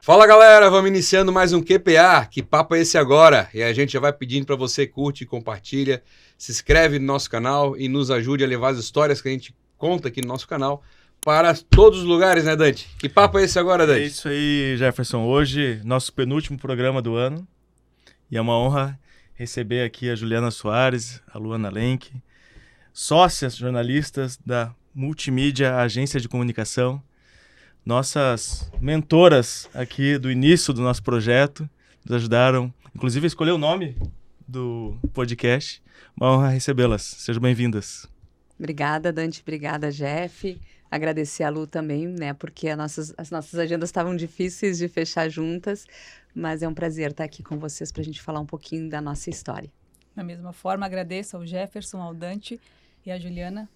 Fala galera, vamos iniciando mais um QPA, que papo é esse agora? E a gente já vai pedindo para você curte, compartilha, se inscreve no nosso canal e nos ajude a levar as histórias que a gente conta aqui no nosso canal para todos os lugares, né Dante? Que papo é esse agora, Dante? É isso aí, Jefferson. Hoje, nosso penúltimo programa do ano e é uma honra receber aqui a Juliana Soares, a Luana Lenk, sócias jornalistas da Multimídia Agência de Comunicação, nossas mentoras aqui do início do nosso projeto, nos ajudaram, inclusive, a escolher o nome do podcast. Uma honra recebê-las. Sejam bem-vindas. Obrigada, Dante. Obrigada, Jeff. Agradecer a Lu também, né? Porque as nossas agendas estavam difíceis de fechar juntas, mas é um prazer estar aqui com vocês para a gente falar um pouquinho da nossa história. Da mesma forma, agradeço ao Jefferson, ao Dante e à Juliana,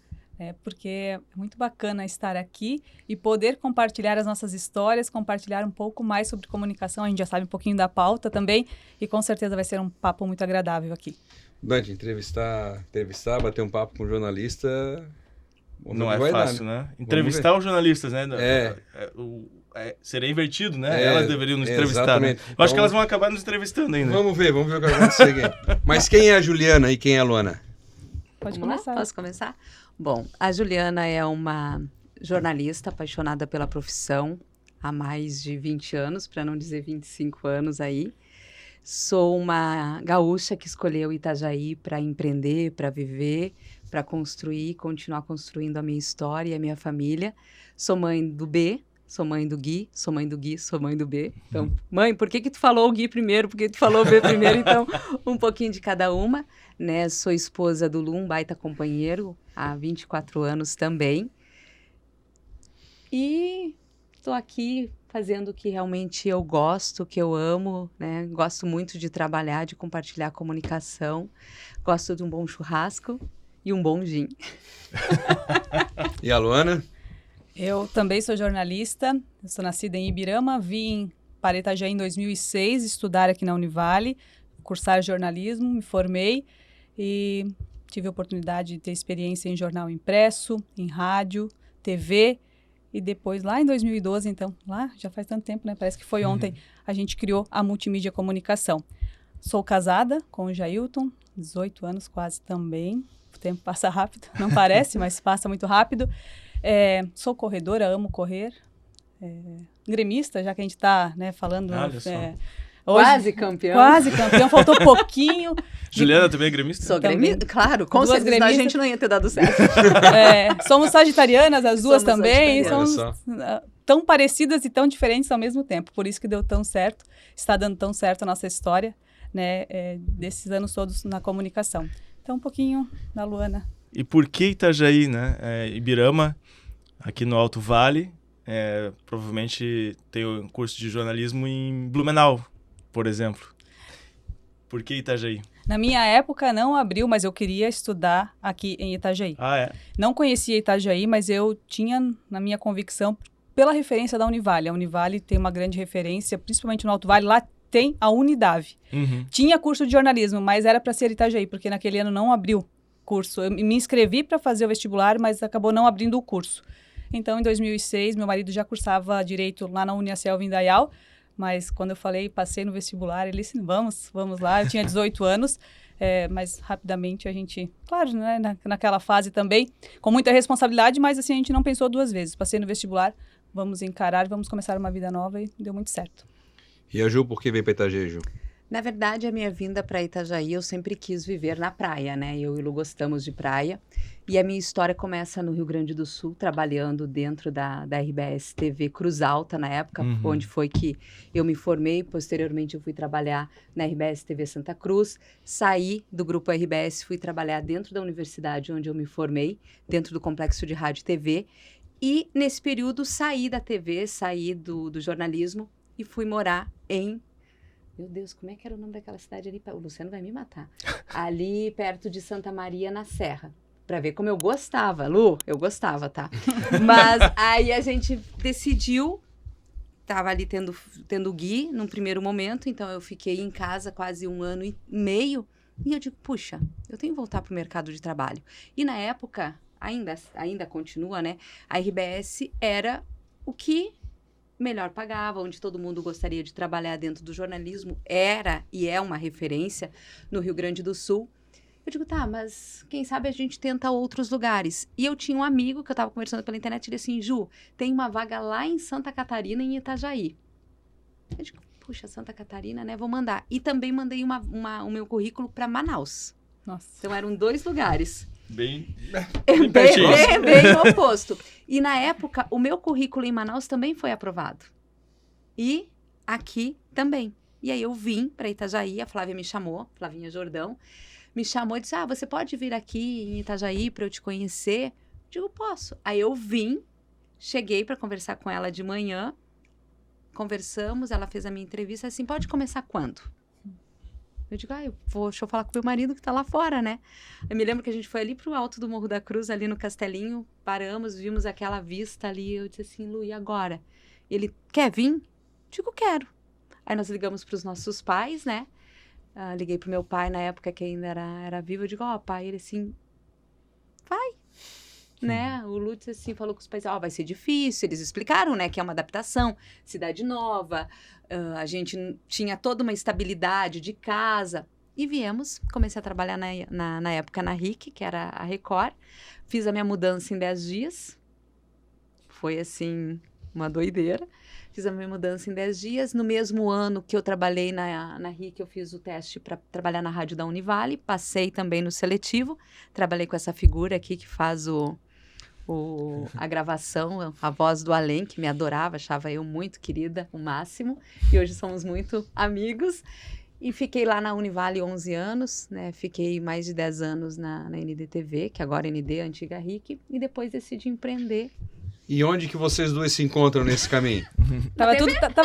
porque é muito bacana estar aqui e poder compartilhar as nossas histórias, compartilhar um pouco mais sobre comunicação. A gente já sabe um pouquinho da pauta também e com certeza vai ser um papo muito agradável aqui. Dante, entrevistar, bater um papo com um jornalista... Não é fácil, né? Entrevistar os jornalistas, né? Seria invertido, né? Elas deveriam nos entrevistar. Né? Eu acho que elas vão acabar nos entrevistando ainda. Vamos ver o que vai acontecer aqui. Mas quem é a Juliana e quem é a Luana? Pode Vamos começar. Lá? Posso começar? Bom, a Juliana é uma jornalista apaixonada pela profissão há mais de 20 anos, para não dizer 25 anos aí. Sou uma gaúcha que escolheu Itajaí para empreender, para viver, para construir, continuar construindo a minha história e a minha família. Sou mãe do B, sou mãe do Gui, sou mãe do Gui, sou mãe do B. Então, mãe, por que tu falou o Gui primeiro? Por que tu falou o B primeiro? Então, um pouquinho de cada uma, né? Sou esposa do Lu, um baita companheiro, há 24 anos também. E estou aqui fazendo o que realmente eu gosto, que eu amo, né? Gosto muito de trabalhar, de compartilhar a comunicação. Gosto de um bom churrasco e um bom gin. E a Luana? Eu também sou jornalista, eu sou nascida em Ibirama, vim para Itajaí em 2006 estudar aqui na Univale, cursar jornalismo, me formei e tive a oportunidade de ter experiência em jornal impresso, em rádio, TV e depois lá em 2012, então, lá já faz tanto tempo, né? Parece que foi ontem, a gente criou a Multimídia Comunicação. Sou casada com o Jailton, 18 anos quase também. O tempo passa rápido, não parece, mas passa muito rápido. Sou corredora, amo correr. Gremista, já que a gente está falando... Só. Hoje, Quase campeão, faltou pouquinho. Juliana também é gremista? Sou gremista, claro, com certeza a gente não ia ter dado certo. Somos sagitarianas, as duas Somos também. sagitarianas. Somos tão parecidas e tão diferentes ao mesmo tempo. Por isso que deu tão certo, está dando tão certo a nossa história, né, desses anos todos na comunicação. Então, um pouquinho da Luana. E por que Itajaí, né? Ibirama, aqui no Alto Vale, provavelmente tem um curso de jornalismo em Blumenau, por exemplo. Por que Itajaí? Na minha época não abriu, mas eu queria estudar aqui em Itajaí. Não conhecia Itajaí, mas eu tinha na minha convicção pela referência da Univale. A Univale tem uma grande referência, principalmente no Alto Vale, lá tem a Unidave. Tinha curso de jornalismo, mas era para ser Itajaí, porque naquele ano não abriu curso. Eu me inscrevi para fazer o vestibular, mas acabou não abrindo o curso. Então, em 2006, meu marido já cursava Direito lá na Uniaselv em Indaial, mas quando eu falei, passei no vestibular, ele disse, vamos lá. Eu tinha 18 anos, mas rapidamente a gente, claro, né, naquela fase também, com muita responsabilidade, mas assim, a gente não pensou duas vezes. Passei no vestibular, vamos encarar, vamos começar uma vida nova e deu muito certo. E a Ju, por que vem para Itajaí, Ju? Na verdade, a minha vinda para Itajaí, eu sempre quis viver na praia, né? Eu e o Lu gostamos de praia. E a minha história começa no Rio Grande do Sul, trabalhando dentro da RBS TV Cruz Alta, na época, onde foi que eu me formei. Posteriormente, eu fui trabalhar na RBS TV Santa Cruz. Saí do grupo RBS, fui trabalhar dentro da universidade onde eu me formei, dentro do complexo de rádio e TV. E, nesse período, saí da TV, saí do jornalismo e fui morar em... Meu Deus, como é que era o nome daquela cidade ali? O Luciano vai me matar. Ali perto de Santa Maria, na Serra. Pra ver como eu gostava. Lu, eu gostava, tá? Mas aí a gente decidiu, tava ali tendo o Gui num primeiro momento, então eu fiquei em casa quase 1 ano e meio. E eu digo, puxa, eu tenho que voltar pro mercado de trabalho. E na época, ainda continua, né? A RBS era o que melhor pagava, onde todo mundo gostaria de trabalhar dentro do jornalismo, era e é uma referência no Rio Grande do Sul. Eu digo, tá, mas quem sabe a gente tenta outros lugares. E eu tinha um amigo que eu estava conversando pela internet, ele disse assim, Ju, tem uma vaga lá em Santa Catarina, em Itajaí. Eu digo, puxa, Santa Catarina, né, vou mandar. E também mandei o meu currículo para Manaus. Nossa. Então eram 2 lugares. Bem oposto. E na época, o meu currículo em Manaus também foi aprovado. E aqui também. E aí eu vim para Itajaí, a Flávia me chamou, Flavinha Jordão, me chamou e disse, você pode vir aqui em Itajaí para eu te conhecer? Eu digo, posso. Aí eu vim, cheguei para conversar com ela de manhã, conversamos, ela fez a minha entrevista, assim, pode começar quando? Eu digo, deixa eu falar com meu marido que tá lá fora, né? Eu me lembro que a gente foi ali pro alto do Morro da Cruz, ali no Castelinho, paramos, vimos aquela vista ali, eu disse assim, Lu, e agora? Ele, quer vir? Eu digo, quero. Aí nós ligamos pros nossos pais, né? Liguei pro meu pai na época que ainda era vivo, eu digo, pai, ele assim, vai. Né? O Lu disse assim, falou com os pais, vai ser difícil, eles explicaram, né, que é uma adaptação, cidade nova, a gente tinha toda uma estabilidade de casa, e viemos, comecei a trabalhar na época na RIC, que era a Record, fiz a minha mudança em 10 dias, foi assim, uma doideira, fiz a minha mudança em 10 dias, no mesmo ano que eu trabalhei na RIC, eu fiz o teste para trabalhar na rádio da Univale, passei também no seletivo, trabalhei com essa figura aqui que faz a gravação, a voz do além, que me adorava, achava eu muito querida, o máximo, e hoje somos muito amigos, e fiquei lá na Univale 11 anos, né, fiquei mais de 10 anos na NDTV, que agora é ND, antiga RIC, e depois decidi empreender. E onde que vocês 2 se encontram nesse caminho? Tava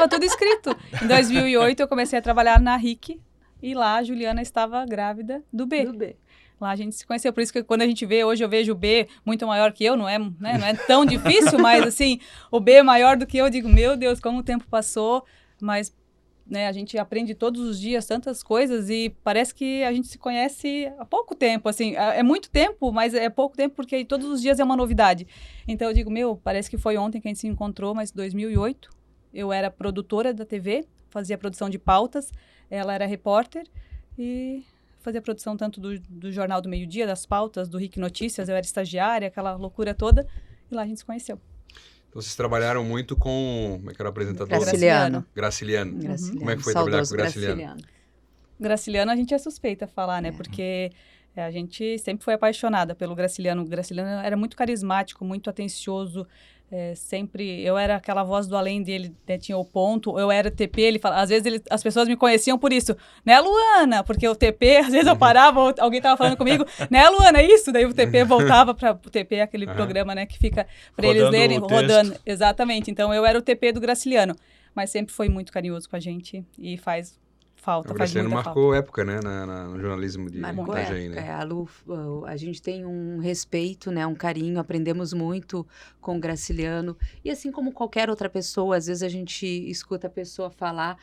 tudo escrito. Em 2008 eu comecei a trabalhar na RIC, e lá a Juliana estava grávida do B. Lá a gente se conheceu, por isso que quando a gente vê, hoje eu vejo o B muito maior que eu, não é tão difícil, mas assim, o B é maior do que eu digo, meu Deus, como o tempo passou, mas né, a gente aprende todos os dias tantas coisas e parece que a gente se conhece há pouco tempo, assim, é muito tempo, mas é pouco tempo porque todos os dias é uma novidade. Então eu digo, parece que foi ontem que a gente se encontrou, mas 2008, eu era produtora da TV, fazia produção de pautas, ela era repórter e fazia produção tanto do Jornal do Meio-Dia, das pautas, do RIC Notícias, eu era estagiária, aquela loucura toda, e lá a gente se conheceu. Então, vocês trabalharam muito com, como é que era o apresentador? Graciliano. Como é que foi trabalhar com o Graciliano? Graciliano a gente é suspeita a falar, né? Porque a gente sempre foi apaixonada pelo Graciliano. O Graciliano era muito carismático, muito atencioso, sempre, eu era aquela voz do além dele, né, tinha o ponto, eu era o TP, ele fala, às vezes as pessoas me conheciam por isso, né, Luana? Porque o TP, às vezes eu parava, alguém tava falando comigo, né, Luana, isso? Daí o TP voltava para o TP, aquele programa, né, que fica para eles lerem, rodando. Exatamente, então eu era o TP do Graciliano, mas sempre foi muito carinhoso com a gente e faz falta, o faz muita Graciliano marcou época, né, no jornalismo de Itajaí, né? A Lu, a gente tem um respeito, né, um carinho, aprendemos muito com o Graciliano, e assim como qualquer outra pessoa, às vezes a gente escuta a pessoa falar,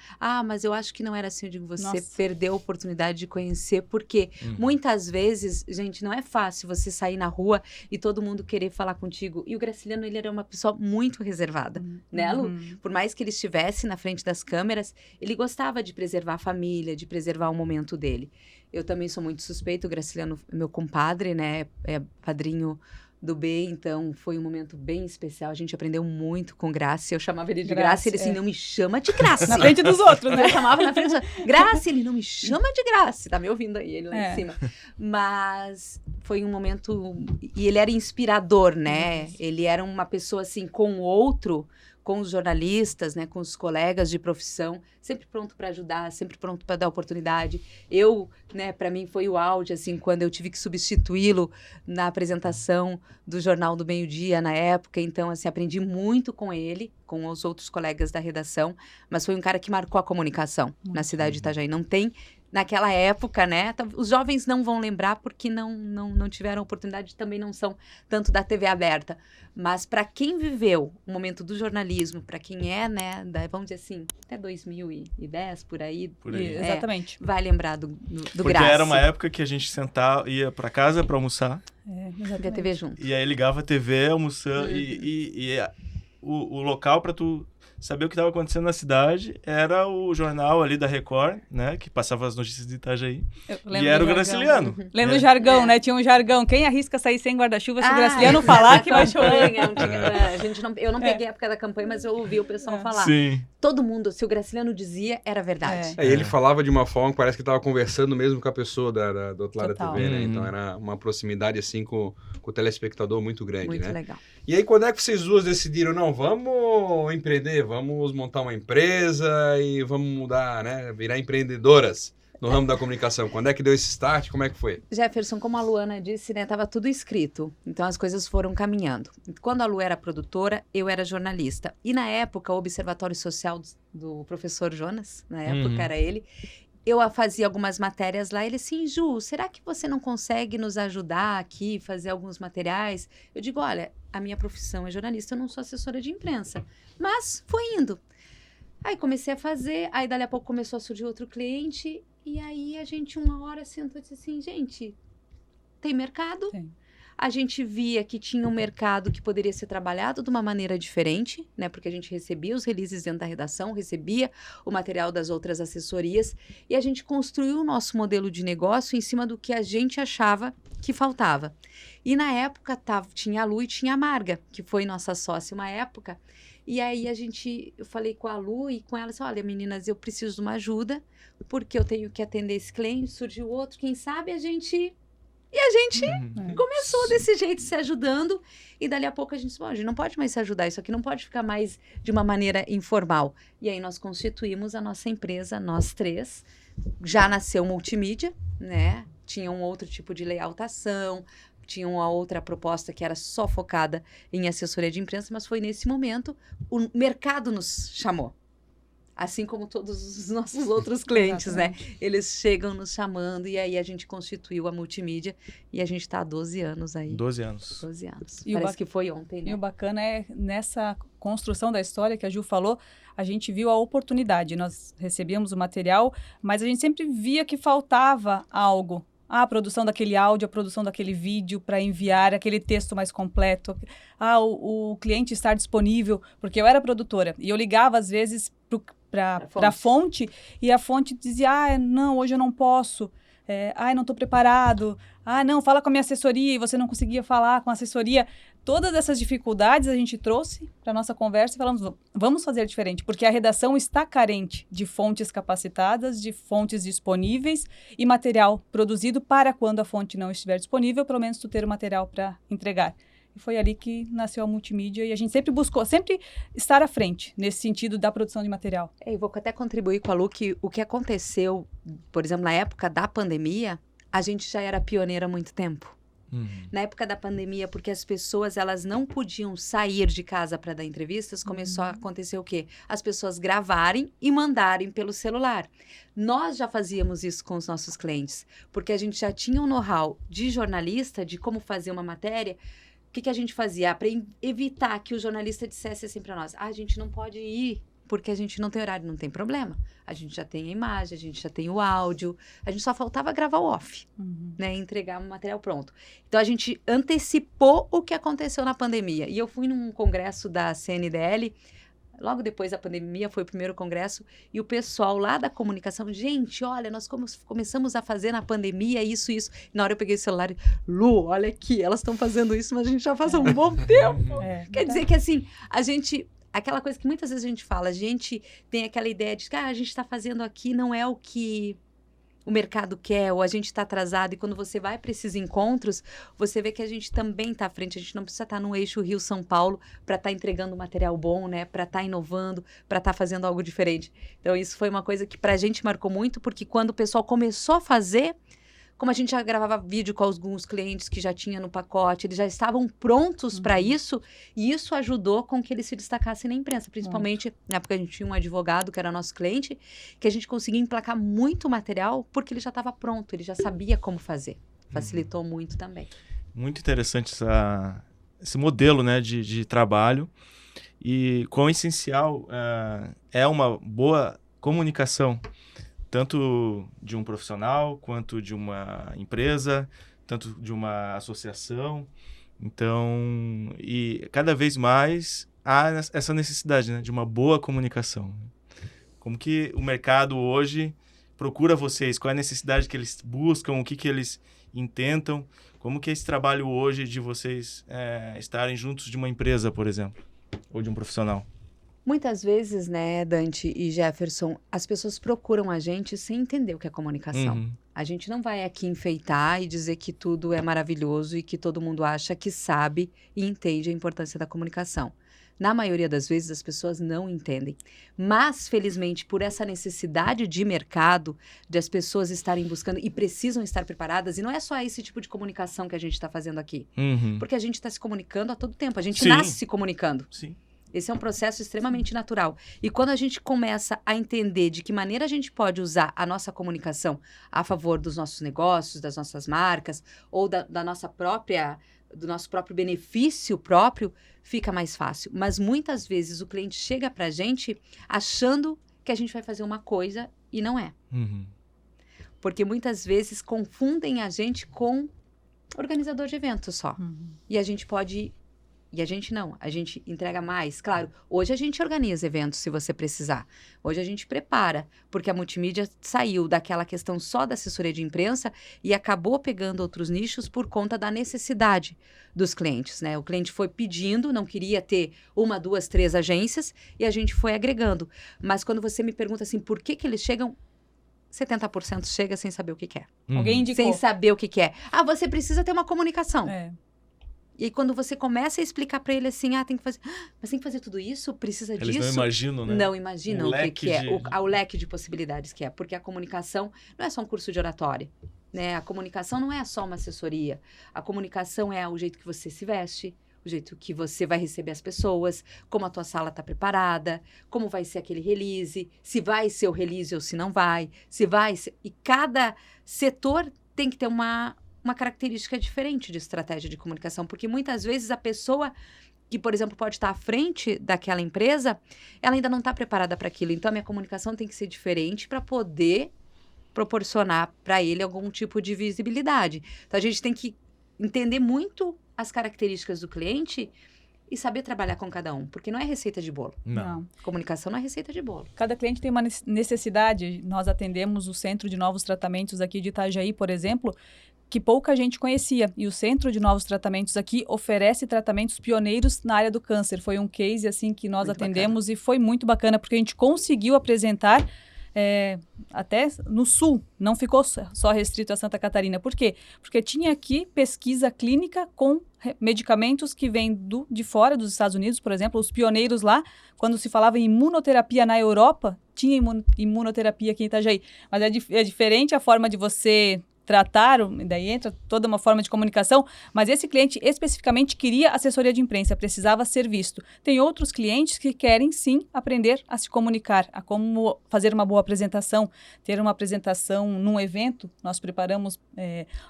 mas eu acho que não era assim, eu digo, você perdeu a oportunidade de conhecer, porque muitas vezes, gente, não é fácil você sair na rua e todo mundo querer falar contigo, e o Graciliano, ele era uma pessoa muito reservada, né, Lu? Por mais que ele estivesse na frente das câmeras, ele gostava de preservar a família, de preservar o momento dele. Eu também sou muito suspeita, o Graciliano é meu compadre, né, é padrinho do B, então foi um momento bem especial, a gente aprendeu muito com Graça, eu chamava ele de Graça, ele assim, não me chama de Graça. Na frente dos outros, né? Eu chamava na frente dos outros, Graça, ele não me chama de Graça, tá me ouvindo aí, ele lá em cima. Mas foi um momento, e ele era inspirador, né, ele era uma pessoa assim, com o outro, com os jornalistas, né, com os colegas de profissão, sempre pronto para ajudar, sempre pronto para dar oportunidade. Eu, né, para mim foi o auge, assim, quando eu tive que substituí-lo na apresentação do Jornal do Meio-Dia na época, então, assim, aprendi muito com ele, com os outros colegas da redação, mas foi um cara que marcou a comunicação na cidade de Itajaí. Não tem, naquela época, né, os jovens não vão lembrar porque não tiveram oportunidade, também não são tanto da TV aberta, mas para quem viveu o momento do jornalismo, para quem é, né, vamos dizer assim, até 2010, por aí. Exatamente. Vai lembrar do Porque Graça. Era uma época que a gente sentava, ia para casa para almoçar. Via a TV junto. E aí ligava a TV, almoçando, e o local para tu saber o que estava acontecendo na cidade, era o jornal ali da Record, né, que passava as notícias de Itajaí, e era o Graciliano. Lembra o jargão, né? Tinha um jargão. Quem arrisca sair sem guarda-chuva se o Graciliano falar que vai chover? Eu não peguei a época da campanha, mas eu ouvi o pessoal falar. Sim. Todo mundo, se o Graciliano dizia, era verdade. Ele falava de uma forma que parece que estava conversando mesmo com a pessoa do outro lado da TV, né? Uhum. Então era uma proximidade assim com o telespectador muito grande, Muito né? legal. E aí quando é que vocês duas decidiram, não, vamos empreender, vamos montar uma empresa e vamos mudar, né? Virar empreendedoras no ramo da comunicação. Quando é que deu esse start? Como é que foi? Jefferson, como a Luana disse, né, tava tudo escrito. Então as coisas foram caminhando. Quando a Lu era produtora, eu era jornalista. E na época, o Observatório Social do professor Jonas, na época era ele, eu fazia algumas matérias lá. Ele assim, Ju, será que você não consegue nos ajudar aqui, fazer alguns materiais? Eu digo, olha, a minha profissão é jornalista, eu não sou assessora de imprensa. Mas foi indo. Aí comecei a fazer, aí dali a pouco começou a surgir outro cliente. E aí a gente uma hora sentou e disse assim, gente, tem mercado? Tem. A gente via que tinha um mercado que poderia ser trabalhado de uma maneira diferente, né? Porque a gente recebia os releases dentro da redação, recebia o material das outras assessorias e a gente construiu o nosso modelo de negócio em cima do que a gente achava que faltava. E na época tinha a Lu e tinha a Marga, que foi nossa sócia uma época. E aí eu falei com a Lu e com ela, assim, olha, meninas, eu preciso de uma ajuda, porque eu tenho que atender esse cliente, surgiu outro, quem sabe a gente... E a gente começou desse jeito, se ajudando, e dali a pouco a gente disse, bom, a gente não pode mais se ajudar, isso aqui não pode ficar mais de uma maneira informal. E aí nós constituímos a nossa empresa, nós três, já nasceu multimídia, né? Tinha um outro tipo de layoutação, tinha uma outra proposta que era só focada em assessoria de imprensa, mas foi nesse momento, o mercado nos chamou. Assim como todos os nossos outros clientes, né? Eles chegam nos chamando e aí a gente constituiu a multimídia e a gente está há 12 anos aí. 12 anos. 12 anos. E parece que foi ontem, né? E o bacana é, nessa construção da história que a Ju falou, a gente viu a oportunidade. Nós recebíamos o material, mas a gente sempre via que faltava algo. A produção daquele áudio, a produção daquele vídeo para enviar aquele texto mais completo. O cliente estar disponível, porque eu era produtora e eu ligava às vezes para a fonte e a fonte dizia, não, hoje eu não posso, não estou preparado, não, fala com a minha assessoria e você não conseguia falar com a assessoria. Todas essas dificuldades a gente trouxe para a nossa conversa e falamos, vamos fazer diferente, porque a redação está carente de fontes capacitadas, de fontes disponíveis e material produzido para quando a fonte não estiver disponível, pelo menos tu ter o material para entregar. E foi ali que nasceu a multimídia e a gente sempre buscou, sempre estar à frente, nesse sentido da produção de material. Eu vou até contribuir com a Lu que o que aconteceu, por exemplo, na época da pandemia, a gente já era pioneira há muito tempo. Na época da pandemia, porque as pessoas elas não podiam sair de casa para dar entrevistas, começou a acontecer o quê? As pessoas gravarem e mandarem pelo celular. Nós já fazíamos isso com os nossos clientes, porque a gente já tinha um know-how de jornalista, de como fazer uma matéria. O que a gente fazia? Para evitar que o jornalista dissesse assim para nós, a gente não pode ir porque a gente não tem horário. Não tem problema. A gente já tem a imagem, a gente já tem o áudio, a gente só faltava gravar o off, né? Entregar um material pronto. Então, a gente antecipou o que aconteceu na pandemia. E eu fui num congresso da CNDL, logo depois da pandemia, foi o primeiro congresso, e o pessoal lá da comunicação, gente, olha, nós começamos a fazer na pandemia isso. E na hora eu peguei o celular e, Lu, olha aqui, elas estão fazendo isso, mas a gente já faz há um bom tempo. Quer dizer que, assim, a gente... Aquela coisa que muitas vezes a gente fala, a gente tem aquela ideia de que a gente está fazendo aqui não é o que o mercado quer, ou a gente está atrasado, e quando você vai para esses encontros, você vê que a gente também está à frente, a gente não precisa estar no eixo Rio-São Paulo para estar entregando material bom, né? Para estar inovando, para estar fazendo algo diferente. Então, isso foi uma coisa que para a gente marcou muito, porque quando o pessoal começou a fazer, como a gente já gravava vídeo com alguns clientes que já tinha no pacote, eles já estavam prontos para isso, e isso ajudou com que eles se destacassem na imprensa, principalmente na época a gente tinha um advogado que era nosso cliente, que a gente conseguia emplacar muito material porque ele já estava pronto, ele já sabia como fazer. Facilitou muito também. Muito interessante esse modelo, né, de trabalho e quão essencial é uma boa comunicação, tanto de um profissional, quanto de uma empresa, tanto de uma associação. Então, e cada vez mais há essa necessidade, né, de uma boa comunicação. Como que o mercado hoje procura vocês? Qual é a necessidade que eles buscam? O que eles intentam? Como que é esse trabalho hoje de vocês estarem juntos de uma empresa, por exemplo? Ou de um profissional? Muitas vezes, né, Dante e Jefferson, as pessoas procuram a gente sem entender o que é comunicação. Uhum. A gente não vai aqui enfeitar e dizer que tudo é maravilhoso e que todo mundo acha que sabe e entende a importância da comunicação. Na maioria das vezes, as pessoas não entendem. Mas, felizmente, por essa necessidade de mercado, de as pessoas estarem buscando e precisam estar preparadas, e não é só esse tipo de comunicação que a gente está fazendo aqui. Uhum. Porque a gente está se comunicando a todo tempo. A gente Sim. nasce se comunicando. Sim. Esse é um processo extremamente natural. E quando a gente começa a entender de que maneira a gente pode usar a nossa comunicação a favor dos nossos negócios, das nossas marcas, ou da nossa própria, do nosso próprio benefício próprio, fica mais fácil. Mas muitas vezes o cliente chega para a gente achando que a gente vai fazer uma coisa e não é. Uhum. Porque muitas vezes confundem a gente com organizador de eventos só. E a gente pode... E a gente não, a gente entrega mais. Claro, hoje a gente organiza eventos se você precisar. Hoje a gente prepara, porque a multimídia saiu daquela questão só da assessoria de imprensa e acabou pegando outros nichos por conta da necessidade dos clientes, né? O cliente foi pedindo, não queria ter 1, 2, 3 agências e a gente foi agregando. Mas quando você me pergunta assim, por que eles chegam... 70% chega sem saber o que quer. Alguém indicou. Sem saber o que quer. Ah, você precisa ter uma comunicação. E aí, quando você começa a explicar para ele assim, tem que fazer... mas tem que fazer tudo isso? Precisa disso? Eles não imaginam, né? Não imaginam o que é. De... O leque de possibilidades que é. Porque a comunicação não é só um curso de oratória, né? A comunicação não é só uma assessoria. A comunicação é o jeito que você se veste, o jeito que você vai receber as pessoas, como a tua sala está preparada, como vai ser aquele release, se vai ser o release ou se não vai, se vai ser... E cada setor tem que ter uma característica diferente de estratégia de comunicação, porque muitas vezes a pessoa que, por exemplo, pode estar à frente daquela empresa, ela ainda não está preparada para aquilo. Então, a minha comunicação tem que ser diferente para poder proporcionar para ele algum tipo de visibilidade. Então, a gente tem que entender muito as características do cliente e saber trabalhar com cada um, porque não é receita de bolo. Não. Comunicação não é receita de bolo. Cada cliente tem uma necessidade. Nós atendemos o Centro de Novos Tratamentos aqui de Itajaí, por exemplo, que pouca gente conhecia. E o Centro de Novos Tratamentos aqui oferece tratamentos pioneiros na área do câncer. Foi um case assim que nós atendemos e foi muito bacana, porque a gente conseguiu apresentar até no Sul. Não ficou só restrito a Santa Catarina. Por quê? Porque tinha aqui pesquisa clínica com medicamentos que vêm de fora dos Estados Unidos, por exemplo. Os pioneiros lá, quando se falava em imunoterapia na Europa, tinha imunoterapia aqui em Itajaí. Mas é diferente a forma de você tratar, daí entra toda uma forma de comunicação, mas esse cliente especificamente queria assessoria de imprensa, precisava ser visto. Tem outros clientes que querem sim aprender a se comunicar, a como fazer uma boa apresentação, ter uma apresentação num evento. Nós preparamos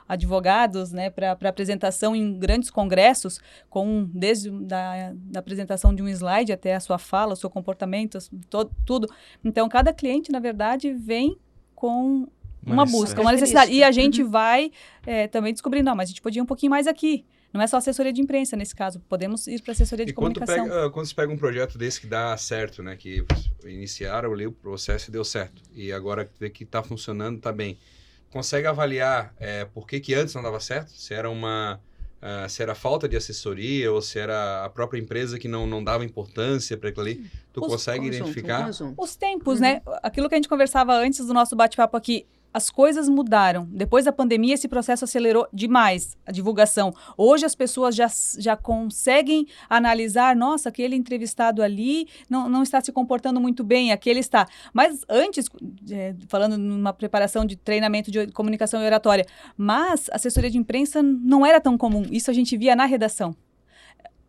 advogados, né, para apresentação em grandes congressos, desde da apresentação de um slide até a sua fala, o seu comportamento, tudo. Então, cada cliente, na verdade, vem com uma busca, uma necessidade. E a gente vai também descobrir, não, mas a gente podia ir um pouquinho mais aqui. Não é só assessoria de imprensa nesse caso, podemos ir para assessoria de comunicação. Quando você pega um projeto desse que dá certo, né, que iniciaram ali o processo e deu certo, e agora vê que está funcionando, está bem, consegue avaliar por que antes não dava certo? Se era falta de assessoria ou se era a própria empresa que não dava importância para aquilo ali? Tu consegue identificar? Os tempos, né? Aquilo que a gente conversava antes do nosso bate-papo aqui, as coisas mudaram. Depois da pandemia, esse processo acelerou demais a divulgação. Hoje as pessoas já conseguem analisar, nossa, aquele entrevistado ali não está se comportando muito bem, aquele está. Mas antes, falando numa preparação de treinamento de comunicação e oratória, mas a assessoria de imprensa não era tão comum. Isso a gente via na redação.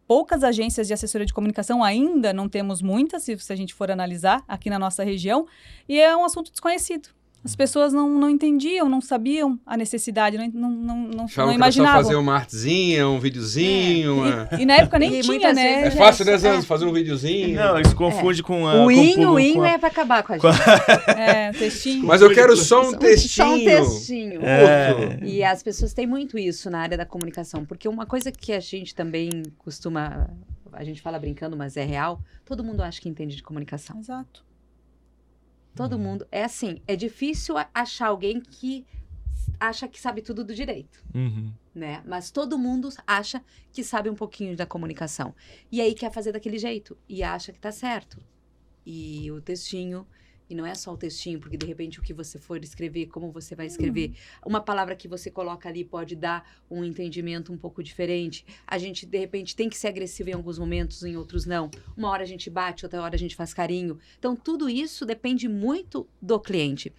Poucas agências de assessoria de comunicação, ainda não temos muitas, se a gente for analisar aqui na nossa região, e é um assunto desconhecido. As pessoas não entendiam, não sabiam a necessidade, não imaginavam. Só fazer uma artezinha, um videozinho. E na época nem tinha, né? É fácil, né, Zanzo, fazer um videozinho? Não, isso confunde com a... O in é pra acabar com a gente. Textinho. Mas eu quero só um textinho. Só um textinho. E as pessoas têm muito isso na área da comunicação, porque uma coisa que a gente também costuma a gente fala brincando, mas é real, todo mundo acha que entende de comunicação. Exato. Todo mundo. É assim, é difícil achar alguém que acha que sabe tudo do direito, né? Mas todo mundo acha que sabe um pouquinho da comunicação. E aí quer fazer daquele jeito e acha que tá certo. E o textinho, e não é só o textinho, porque de repente o que você for escrever, como você vai escrever, uma palavra que você coloca ali pode dar um entendimento um pouco diferente. A gente, de repente, tem que ser agressivo em alguns momentos, em outros não. Uma hora a gente bate, outra hora a gente faz carinho. Então, tudo isso depende muito do cliente.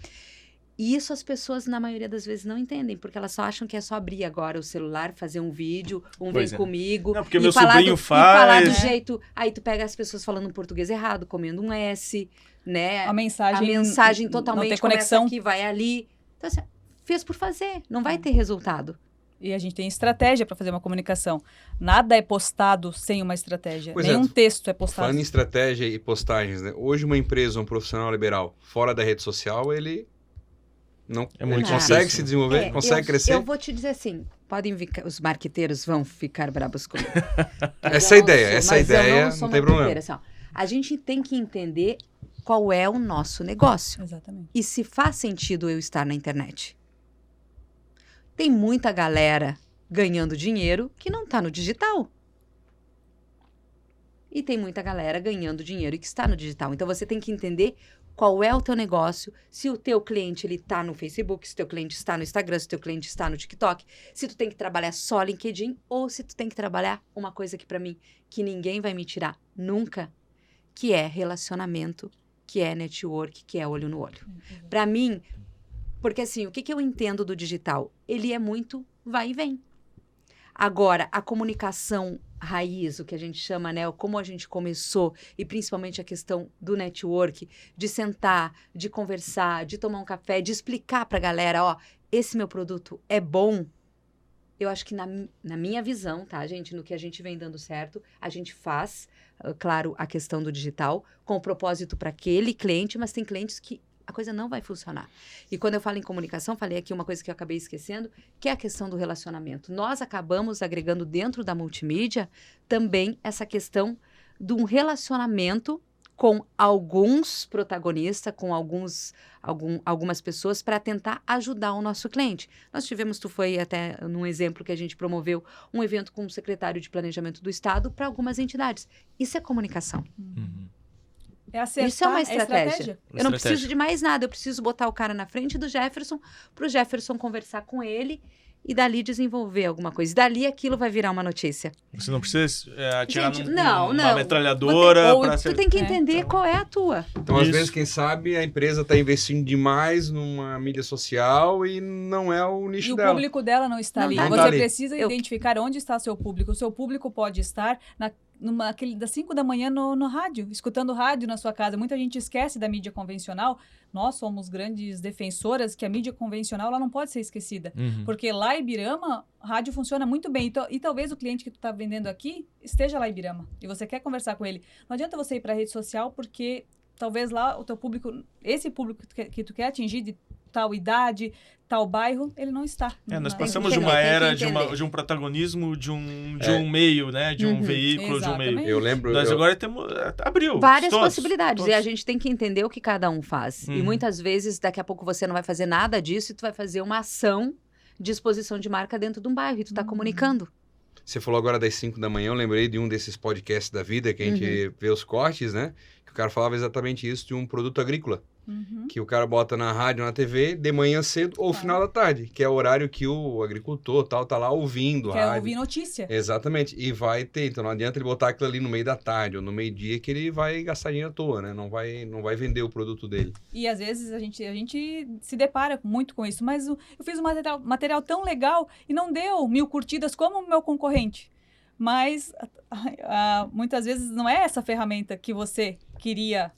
E isso as pessoas, na maioria das vezes, não entendem, porque elas só acham que é só abrir agora o celular, fazer um vídeo, vem comigo. Não, porque meu sobrinho faz. E falar do jeito. Aí tu pega as pessoas falando português errado, comendo um S, né? A mensagem totalmente não tem conexão. Começa aqui, vai ali. Então, assim, fez por fazer, não vai ter resultado. E a gente tem estratégia para fazer uma comunicação. Nada é postado sem uma estratégia. Pois Nenhum texto é postado. Falando em estratégia e postagens, né? Hoje uma empresa, um profissional liberal, fora da rede social, ele não consegue se desenvolver, consegue crescer. Eu vou te dizer assim, os marqueteiros vão ficar brabos comigo. essa ideia não tem problema. Assim, ó, a gente tem que entender qual é o nosso negócio. Exatamente. E se faz sentido eu estar na internet. Tem muita galera ganhando dinheiro que não está no digital. E tem muita galera ganhando dinheiro que está no digital. Então, você tem que entender qual é o teu negócio, se o teu cliente ele está no Facebook, se o teu cliente está no Instagram, se o teu cliente está no TikTok, se tu tem que trabalhar só LinkedIn ou se tu tem que trabalhar uma coisa que para mim, que ninguém vai me tirar nunca, que é relacionamento, que é network, que é olho no olho. Para mim, porque assim, o que eu entendo do digital? Ele é muito vai e vem. Agora, a comunicação raiz, o que a gente chama, né? Como a gente começou, e principalmente a questão do network, de sentar, de conversar, de tomar um café, de explicar pra galera, ó, esse meu produto é bom. Eu acho que na minha visão, tá, gente? No que a gente vem dando certo, a gente faz, claro, a questão do digital, com o propósito para aquele cliente, mas tem clientes que a coisa não vai funcionar. E quando eu falo em comunicação, falei aqui uma coisa que eu acabei esquecendo, que é a questão do relacionamento. Nós acabamos agregando dentro da multimídia também essa questão de um relacionamento com alguns protagonistas, com algumas pessoas para tentar ajudar o nosso cliente. Nós tivemos, tu foi até num exemplo que a gente promoveu, um evento com o secretário de Planejamento do Estado para algumas entidades. Isso é comunicação. É acertar, isso é uma estratégia. Eu não preciso de mais nada. Eu preciso botar o cara na frente do Jefferson, para o Jefferson conversar com ele e dali desenvolver alguma coisa. E dali aquilo vai virar uma notícia. Você não precisa atirar uma metralhadora. Tu tem que entender qual é a tua. Então, às vezes, quem sabe, a empresa está investindo demais numa mídia social e não é o nicho dela. E o público dela não está ali. Você precisa identificar onde está seu público. O seu público pode estar das 5 da manhã no rádio, escutando rádio na sua casa. Muita gente esquece da mídia convencional. Nós somos grandes defensoras que a mídia convencional ela não pode ser esquecida. Porque lá em Ibirama, rádio funciona muito bem. E talvez o cliente que tu está vendendo aqui esteja lá em Ibirama. E você quer conversar com ele. Não adianta você ir para a rede social, porque talvez lá o teu público, esse público que tu quer atingir de tal idade, tal bairro, ele não está. Nós passamos de uma era de um protagonismo de um meio, né? De um veículo, exatamente. de um meio. Eu lembro. Nós agora temos. Abriu. Várias possibilidades. E a gente tem que entender o que cada um faz. Uhum. E muitas vezes, daqui a pouco, você não vai fazer nada disso e tu vai fazer uma ação de exposição de marca dentro de um bairro e tu tá comunicando. Você falou agora das 5 da manhã, eu lembrei de um desses podcasts da vida que a gente vê os cortes, né? Que o cara falava exatamente isso de um produto agrícola. Que o cara bota na rádio, na TV, de manhã cedo ou final da tarde, que é o horário que o agricultor tá lá ouvindo. Quer ouvir notícia. Exatamente. E vai ter, então não adianta ele botar aquilo ali no meio da tarde ou no meio-dia que ele vai gastar dinheiro à toa, né? Não vai vender o produto dele. E às vezes a gente se depara muito com isso, mas eu fiz um material tão legal e não deu 1000 curtidas como o meu concorrente. Mas muitas vezes não é essa ferramenta que você queria.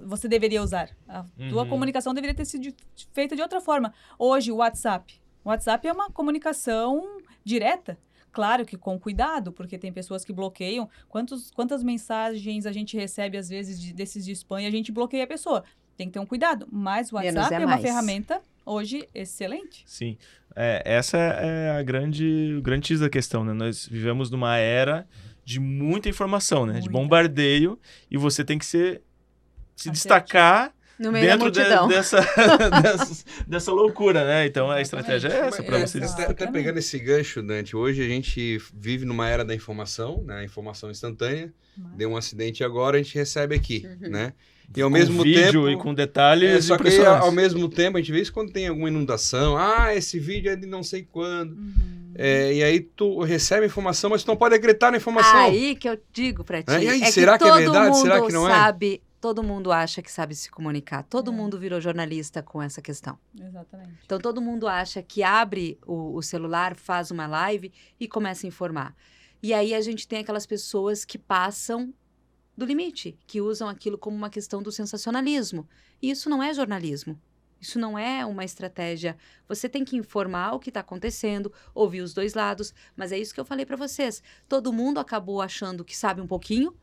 Você deveria usar. A tua comunicação deveria ter sido feita de outra forma. Hoje, o WhatsApp. O WhatsApp é uma comunicação direta. Claro que com cuidado, porque tem pessoas que bloqueiam. Quantas mensagens a gente recebe, às vezes, desses de spam e a gente bloqueia a pessoa. Tem que ter um cuidado. Mas o WhatsApp é uma ferramenta, hoje, excelente. Sim. Essa é o grande X da questão, né? Nós vivemos numa era de muita informação, né? De Muita. bombardeio, e você tem que se destacar no meio da dentro multidão. dessa loucura, né? Então a estratégia é essa para você Até pegando esse gancho, Dante, hoje a gente vive numa era da informação, né? A informação instantânea. Deu um acidente agora, a gente recebe aqui, né? E ao mesmo vídeo tempo, e com detalhes só que impressionantes. ao mesmo tempo a gente vê isso quando tem alguma inundação. Esse vídeo é de não sei quando. E aí tu recebe a informação, mas tu não pode acreditar na informação. Aí que eu digo pra ti. E aí, é será que é todo verdade? mundo Será que não é? sabe, todo mundo acha que sabe se comunicar. Todo mundo virou jornalista com essa questão. Exatamente. Então todo mundo acha que abre o celular, faz uma live e começa a informar. E aí a gente tem aquelas pessoas que passam do limite, que usam aquilo como uma questão do sensacionalismo. E isso não é jornalismo. Isso não é uma estratégia. Você tem que informar o que está acontecendo, ouvir os dois lados, mas é isso que eu falei para vocês. Todo mundo acabou achando que sabe um pouquinho,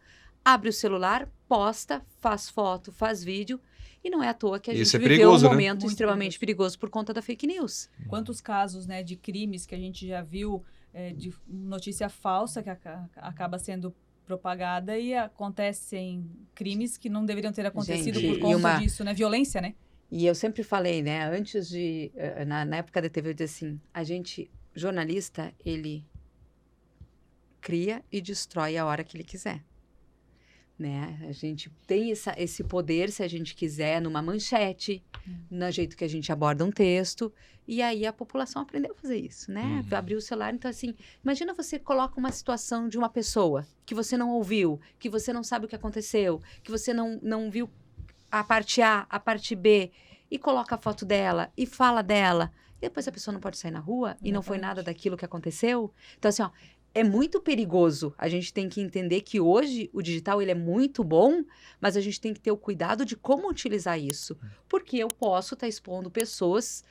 abre o celular, posta, faz foto, faz vídeo, e não é à toa que a gente viveu perigoso, um momento Muito extremamente perigoso por conta da fake news. Quantos casos, né, de crimes que a gente já viu, de notícia falsa que acaba sendo propagada e acontecem crimes que não deveriam ter acontecido Gente, por conta disso, né? Violência, né? E eu sempre falei, né, antes de, na época da TV, eu disse assim, jornalista, ele cria e destrói a hora que ele quiser. Né? A gente tem esse poder, se a gente quiser, numa manchete, no jeito que a gente aborda um texto, e aí a população aprendeu a fazer isso, né? Abriu o celular, então assim, imagina você coloca uma situação de uma pessoa que você não ouviu, que você não sabe o que aconteceu, que você não viu a parte A, a parte B, e coloca a foto dela, e fala dela, e depois a pessoa não pode sair na rua, e não foi nada daquilo que aconteceu. Então assim, ó, é muito perigoso. A gente tem que entender que hoje o digital ele é muito bom, mas a gente tem que ter o cuidado de como utilizar isso. Porque eu posso estar expondo pessoas,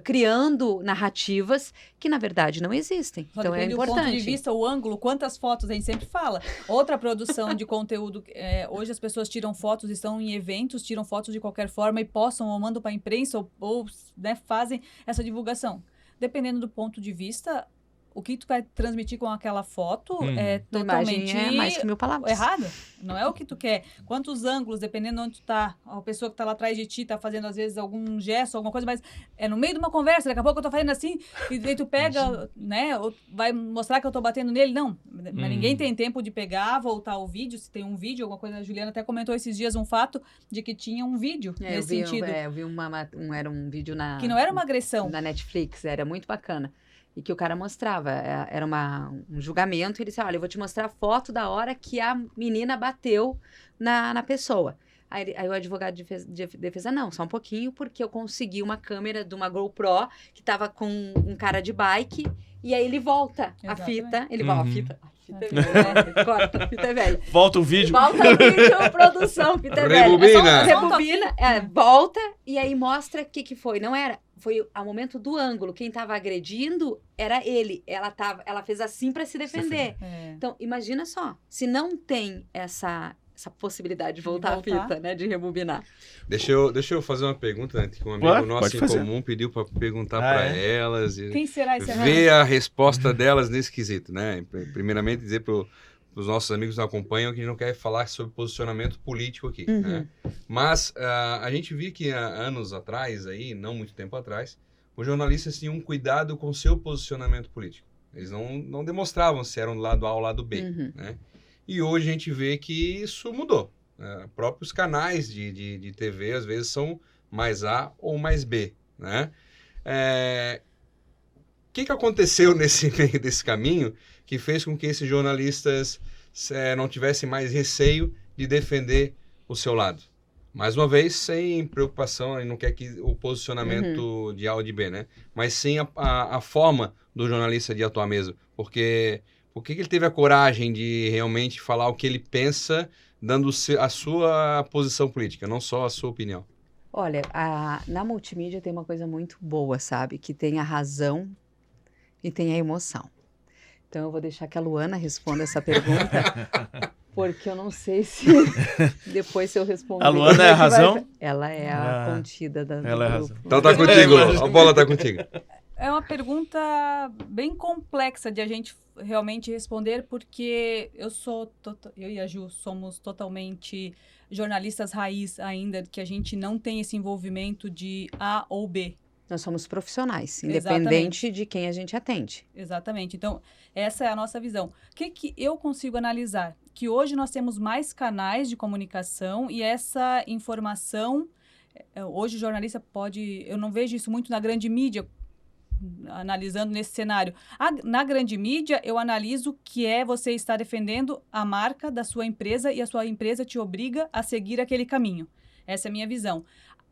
criando narrativas que, na verdade, não existem. Só então é depende importante. do ponto de vista, o ângulo, quantas fotos a gente sempre fala. Outra produção de conteúdo, hoje as pessoas tiram fotos, estão em eventos, tiram fotos de qualquer forma e postam ou mandam para a imprensa ou né, fazem essa divulgação. Dependendo do ponto de vista, o que tu quer transmitir com aquela foto é totalmente é mais que 1000 palavras. Errado. Não é o que tu quer. Quantos ângulos, dependendo de onde tu tá, a pessoa que tá lá atrás de ti tá fazendo, às vezes, algum gesto, alguma coisa, mas é no meio de uma conversa, daqui a pouco eu tô fazendo assim, e daí tu pega, né, ou vai mostrar que eu tô batendo nele. Não, mas ninguém tem tempo de pegar, voltar o vídeo, se tem um vídeo, alguma coisa. A Juliana até comentou esses dias um fato de que tinha um vídeo nesse sentido. Eu vi era um vídeo que não era uma agressão. Na Netflix, era muito bacana. E que o cara mostrava, era um julgamento, e ele disse, olha, eu vou te mostrar a foto da hora que a menina bateu na pessoa. Aí o advogado de defesa, não, só um pouquinho, porque eu consegui uma câmera de uma GoPro que tava com um cara de bike, e aí ele volta a fita, ele volta a fita é velha, né? Corta, a fita é velha. Volta o vídeo. Volta o vídeo, produção, fita é velha. Rebobina. Rebobina, volta, e aí mostra o que foi. Não era, foi ao momento do ângulo. Quem tava agredindo era ele. Ela fez assim para se defender. Então, imagina só, se não tem essa possibilidade de voltar a fita, né? De rebobinar. Deixa eu fazer uma pergunta, né, que um amigo nosso em comum pediu para perguntar para elas. E quem será esse ver a resposta delas nesse quesito, né? Primeiramente, dizer para os nossos amigos que nos acompanham que a gente não quer falar sobre posicionamento político aqui, né? Mas a gente viu que há anos atrás, aí, não muito tempo atrás, os jornalistas tinham um cuidado com o seu posicionamento político. Eles não demonstravam se eram do lado A ou lado B, né? E hoje a gente vê que isso mudou. Próprios canais de TV, às vezes, são mais A ou mais B, né? O que aconteceu nesse meio desse caminho que fez com que esses jornalistas não tivessem mais receio de defender o seu lado? Mais uma vez, sem preocupação, não quer que o posicionamento de A ou de B, né? Mas sim a forma do jornalista de atuar mesmo. Porque por que ele teve a coragem de realmente falar o que ele pensa, dando a sua posição política, não só a sua opinião? Olha, na multimídia tem uma coisa muito boa, sabe? Que tem a razão e tem a emoção. Então eu vou deixar que a Luana responda essa pergunta, porque eu não sei se depois se eu responder... A Luana é a razão? Ela é a contida do grupo. É a razão. Então tá contigo, a bola tá contigo. É uma pergunta bem complexa de a gente realmente responder, porque eu e a Ju somos totalmente jornalistas raiz ainda, que a gente não tem esse envolvimento de A ou B. Nós somos profissionais, independente de quem a gente atende. Exatamente. Então, essa é a nossa visão. O que eu consigo analisar? Que hoje nós temos mais canais de comunicação e essa informação, hoje o jornalista pode... Eu não vejo isso muito na grande mídia, analisando nesse cenário. Na grande mídia, eu analiso que você estar defendendo a marca da sua empresa e a sua empresa te obriga a seguir aquele caminho. Essa é a minha visão.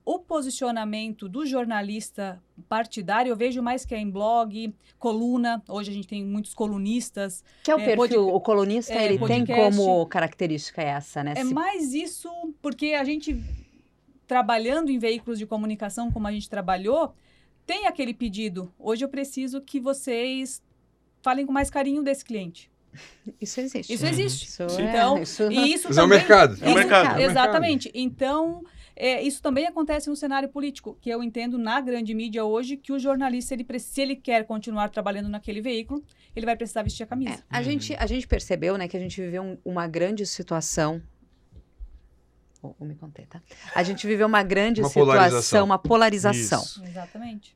O posicionamento do jornalista partidário, eu vejo mais que é em blog, coluna. Hoje a gente tem muitos colunistas. Que é o perfil, o colunista, ele podcast, tem como característica essa, né? É mais isso, porque a gente, trabalhando em veículos de comunicação como a gente trabalhou, tem aquele pedido. Hoje eu preciso que vocês falem com mais carinho desse cliente. Isso existe. Isso existe. Então, isso é o mercado. É o mercado. Exatamente. Então, isso também acontece no cenário político, que eu entendo na grande mídia hoje que o jornalista, se ele quer continuar trabalhando naquele veículo, ele vai precisar vestir a camisa. A gente percebeu, né, que a gente viveu uma grande situação. Vou me conter, tá? A gente viveu uma grande situação, uma polarização. Isso. Exatamente.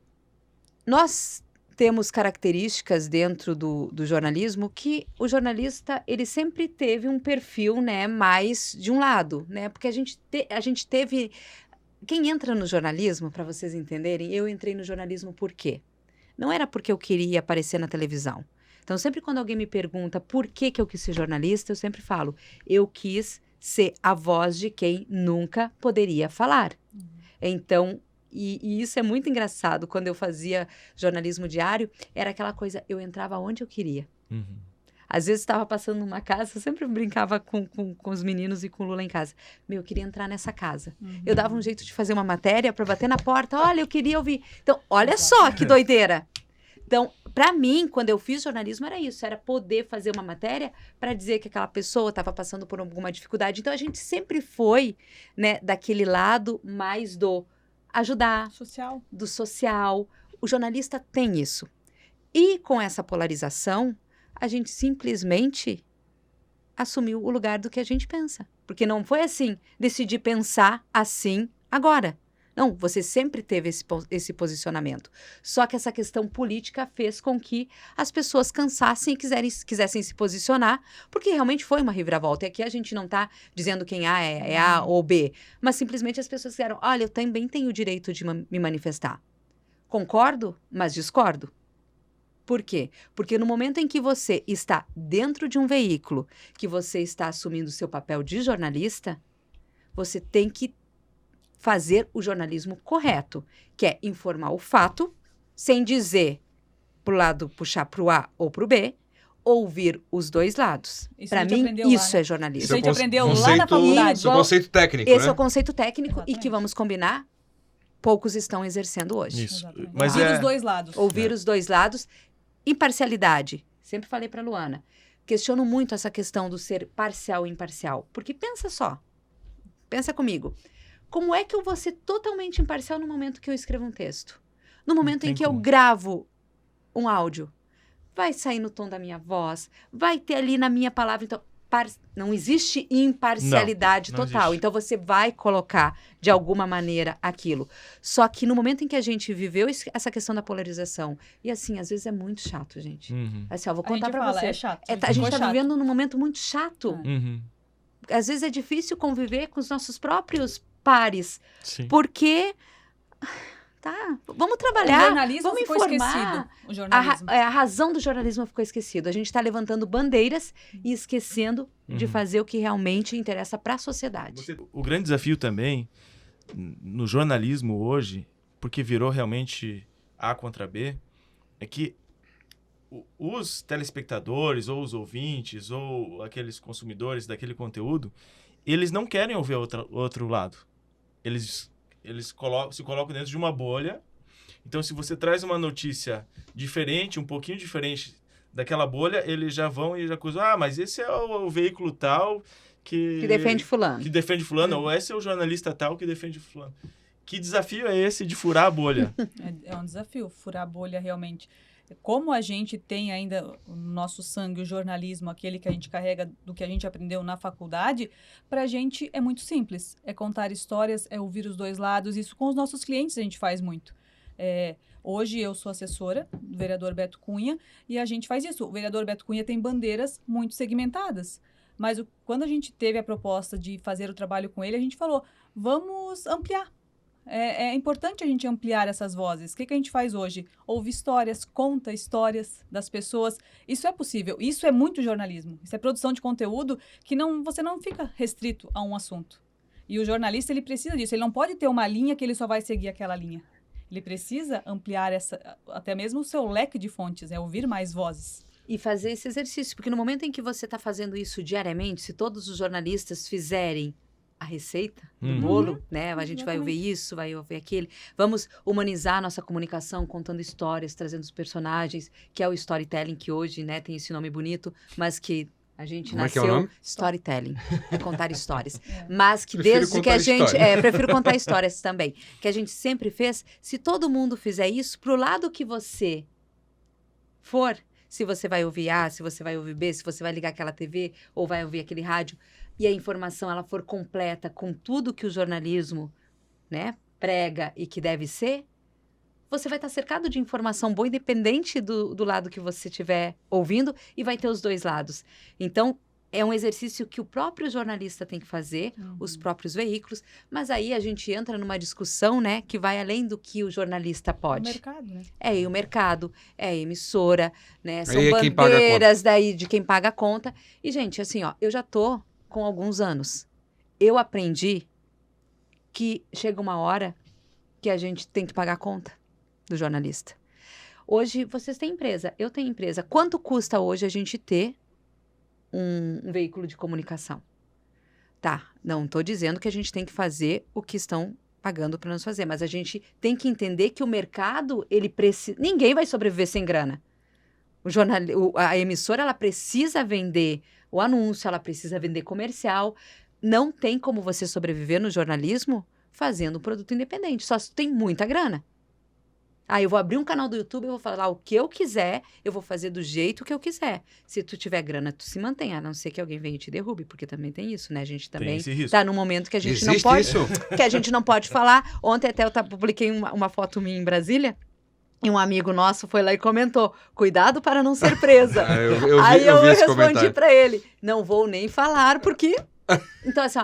Nós temos características dentro do jornalismo que o jornalista, ele sempre teve um perfil, né, mais de um lado, né? Porque a gente teve... Quem entra no jornalismo, para vocês entenderem, eu entrei no jornalismo por quê? Não era porque eu queria aparecer na televisão. Então, sempre quando alguém me pergunta por que eu quis ser jornalista, eu sempre falo, eu quis ser a voz de quem nunca poderia falar. Então, e isso é muito engraçado, quando eu fazia jornalismo diário, era aquela coisa, eu entrava onde eu queria. Às vezes estava passando numa casa, eu sempre brincava com os meninos e com o Lula em casa. Eu queria entrar nessa casa. Eu dava um jeito de fazer uma matéria para bater na porta, olha, eu queria ouvir. Então, olha só que doideira. Então, para mim, quando eu fiz jornalismo, era isso, era poder fazer uma matéria para dizer que aquela pessoa estava passando por alguma dificuldade. Então, a gente sempre foi, né, daquele lado mais do ajudar, do social. O jornalista tem isso. E com essa polarização, a gente simplesmente assumiu o lugar do que a gente pensa. Porque não foi assim, decidi pensar assim agora. Não, você sempre teve esse posicionamento. Só que essa questão política fez com que as pessoas cansassem e quisessem se posicionar, porque realmente foi uma reviravolta. E aqui a gente não está dizendo quem é A ou B, mas simplesmente as pessoas disseram, olha, eu também tenho o direito de me manifestar. Concordo, mas discordo. Por quê? Porque no momento em que você está dentro de um veículo, que você está assumindo o seu papel de jornalista, você tem que fazer o jornalismo correto, que é informar o fato, sem dizer pro lado puxar pro A ou pro B, ouvir os dois lados. Para mim, isso é jornalismo. Isso a gente aprendeu lá na faculdade. Esse é o conceito técnico, Esse é o conceito técnico e que, vamos combinar, poucos estão exercendo hoje. Isso. Mas ouvir os dois lados. Ouvir os dois lados. Imparcialidade. Sempre falei para Luana. Questiono muito essa questão do ser parcial e imparcial. Porque pensa só. Pensa comigo. Como é que eu vou ser totalmente imparcial no momento que eu escrevo um texto? No momento em que eu gravo um áudio? Vai sair no tom da minha voz, vai ter ali na minha palavra. Então, não existe imparcialidade total. Existe. Então, você vai colocar, de alguma maneira, aquilo. Só que no momento em que a gente viveu essa questão da polarização, e assim, às vezes é muito chato, gente. Assim, eu vou contar pra você. É chato. A gente tá vivendo num momento muito chato. Às vezes é difícil conviver com os nossos próprios pares. Sim. Porque... Tá, vamos trabalhar, o jornalismo vamos ficou informar. Esquecido. O jornalismo. A razão do jornalismo ficou esquecido. A gente está levantando bandeiras e esquecendo de fazer o que realmente interessa para a sociedade. O grande desafio também no jornalismo hoje, porque virou realmente A contra B, é que os telespectadores ou os ouvintes ou aqueles consumidores daquele conteúdo, eles não querem ouvir outro lado. Eles se colocam dentro de uma bolha. Então, se você traz uma notícia diferente, um pouquinho diferente daquela bolha, eles já vão e já acusam, mas esse é o veículo tal que defende fulano. Ou esse é o jornalista tal que defende fulano. Que desafio é esse de furar a bolha? É um desafio, furar a bolha realmente. Como a gente tem ainda no nosso sangue o jornalismo, aquele que a gente carrega do que a gente aprendeu na faculdade, para a gente é muito simples. É contar histórias, é ouvir os dois lados. Isso com os nossos clientes a gente faz muito. Hoje eu sou assessora do vereador Beto Cunha e a gente faz isso. O vereador Beto Cunha tem bandeiras muito segmentadas. Mas quando a gente teve a proposta de fazer o trabalho com ele, a gente falou, vamos ampliar. É importante a gente ampliar essas vozes. O que a gente faz hoje? Ouve histórias, conta histórias das pessoas. Isso é possível. Isso é muito jornalismo. Isso é produção de conteúdo que você não fica restrito a um assunto. E o jornalista, ele precisa disso. Ele não pode ter uma linha que ele só vai seguir aquela linha. Ele precisa ampliar até mesmo o seu leque de fontes, ouvir mais vozes. E fazer esse exercício. Porque no momento em que você está fazendo isso diariamente, se todos os jornalistas fizerem a receita do bolo, né? A gente vai ouvir isso, vai ouvir aquele. Vamos humanizar a nossa comunicação, contando histórias, trazendo os personagens, que é o storytelling, que hoje, né, tem esse nome bonito, mas que a gente nasceu... Storytelling, é contar histórias. Mas que desde que a gente... prefiro contar histórias também. Que a gente sempre fez, se todo mundo fizer isso, pro lado que você for, se você vai ouvir A, se você vai ouvir B, se você vai ligar aquela TV, ou vai ouvir aquele rádio, e a informação ela for completa com tudo que o jornalismo, né, prega e que deve ser, você vai estar cercado de informação boa, independente do lado que você estiver ouvindo, e vai ter os dois lados. Então, é um exercício que o próprio jornalista tem que fazer, os próprios veículos, mas aí a gente entra numa discussão, né, que vai além do que o jornalista pode. O mercado, né? E o mercado, a emissora, né, são bandeiras daí de quem paga a conta. E, gente, assim, eu já tô com alguns anos. Eu aprendi que chega uma hora que a gente tem que pagar a conta do jornalista. Hoje, vocês têm empresa, eu tenho empresa. Quanto custa hoje a gente ter um veículo de comunicação? Tá, não estou dizendo que a gente tem que fazer o que estão pagando para nós fazer, mas a gente tem que entender que o mercado, ele precisa... Ninguém vai sobreviver sem grana. A emissora, ela precisa vender o anúncio, ela precisa vender comercial. Não tem como você sobreviver no jornalismo fazendo um produto independente, só se tem muita grana. Eu vou abrir um canal do YouTube, eu vou falar o que eu quiser, eu vou fazer do jeito que eu quiser. Se tu tiver grana, tu se mantém, a não ser que alguém venha e te derrube, porque também tem isso, né? A gente também tá num momento que a gente não pode... que a gente não pode falar. Ontem até eu publiquei uma foto minha em Brasília, e um amigo nosso foi lá e comentou, cuidado para não ser presa. Aí eu respondi para ele, não vou nem falar, porque... Então, assim,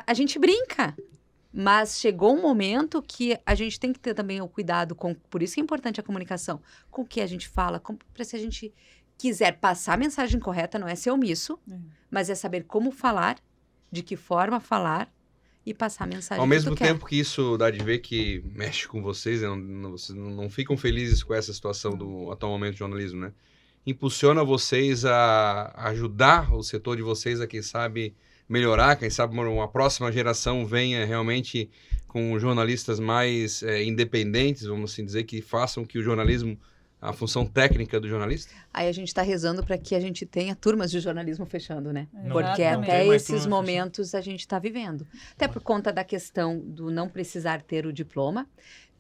a gente brinca. Mas chegou um momento que a gente tem que ter também o cuidado com... Por isso que é importante a comunicação. Com o que a gente fala. Para se a gente quiser passar a mensagem correta, não é ser omisso, mas é saber como falar, de que forma falar e passar a mensagem. Ao mesmo tempo que isso dá de ver que mexe com vocês, vocês não ficam felizes com essa situação do atual momento do jornalismo, né? Impulsiona vocês a ajudar o setor de vocês a, quem sabe... melhorar, quem sabe uma próxima geração venha realmente com jornalistas mais independentes, vamos assim dizer, que façam que o jornalismo, a função técnica do jornalista? Aí a gente está rezando para que a gente tenha turmas de jornalismo fechando, né? Porque Exatamente. até esses momentos a gente está vivendo. Até por conta da questão do não precisar ter o diploma,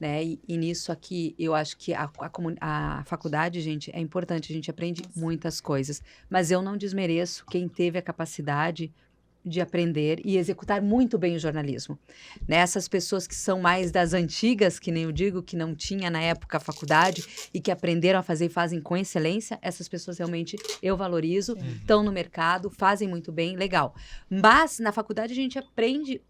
né? E nisso aqui, eu acho que a faculdade, gente, é importante, a gente aprende muitas coisas. Mas eu não desmereço quem teve a capacidade de aprender e executar muito bem o jornalismo. Né? Essas pessoas que são mais das antigas, que nem eu digo, que não tinha na época a faculdade e que aprenderam a fazer e fazem com excelência, essas pessoas realmente eu valorizo, estão no mercado, fazem muito bem, legal. Mas na faculdade a gente aprende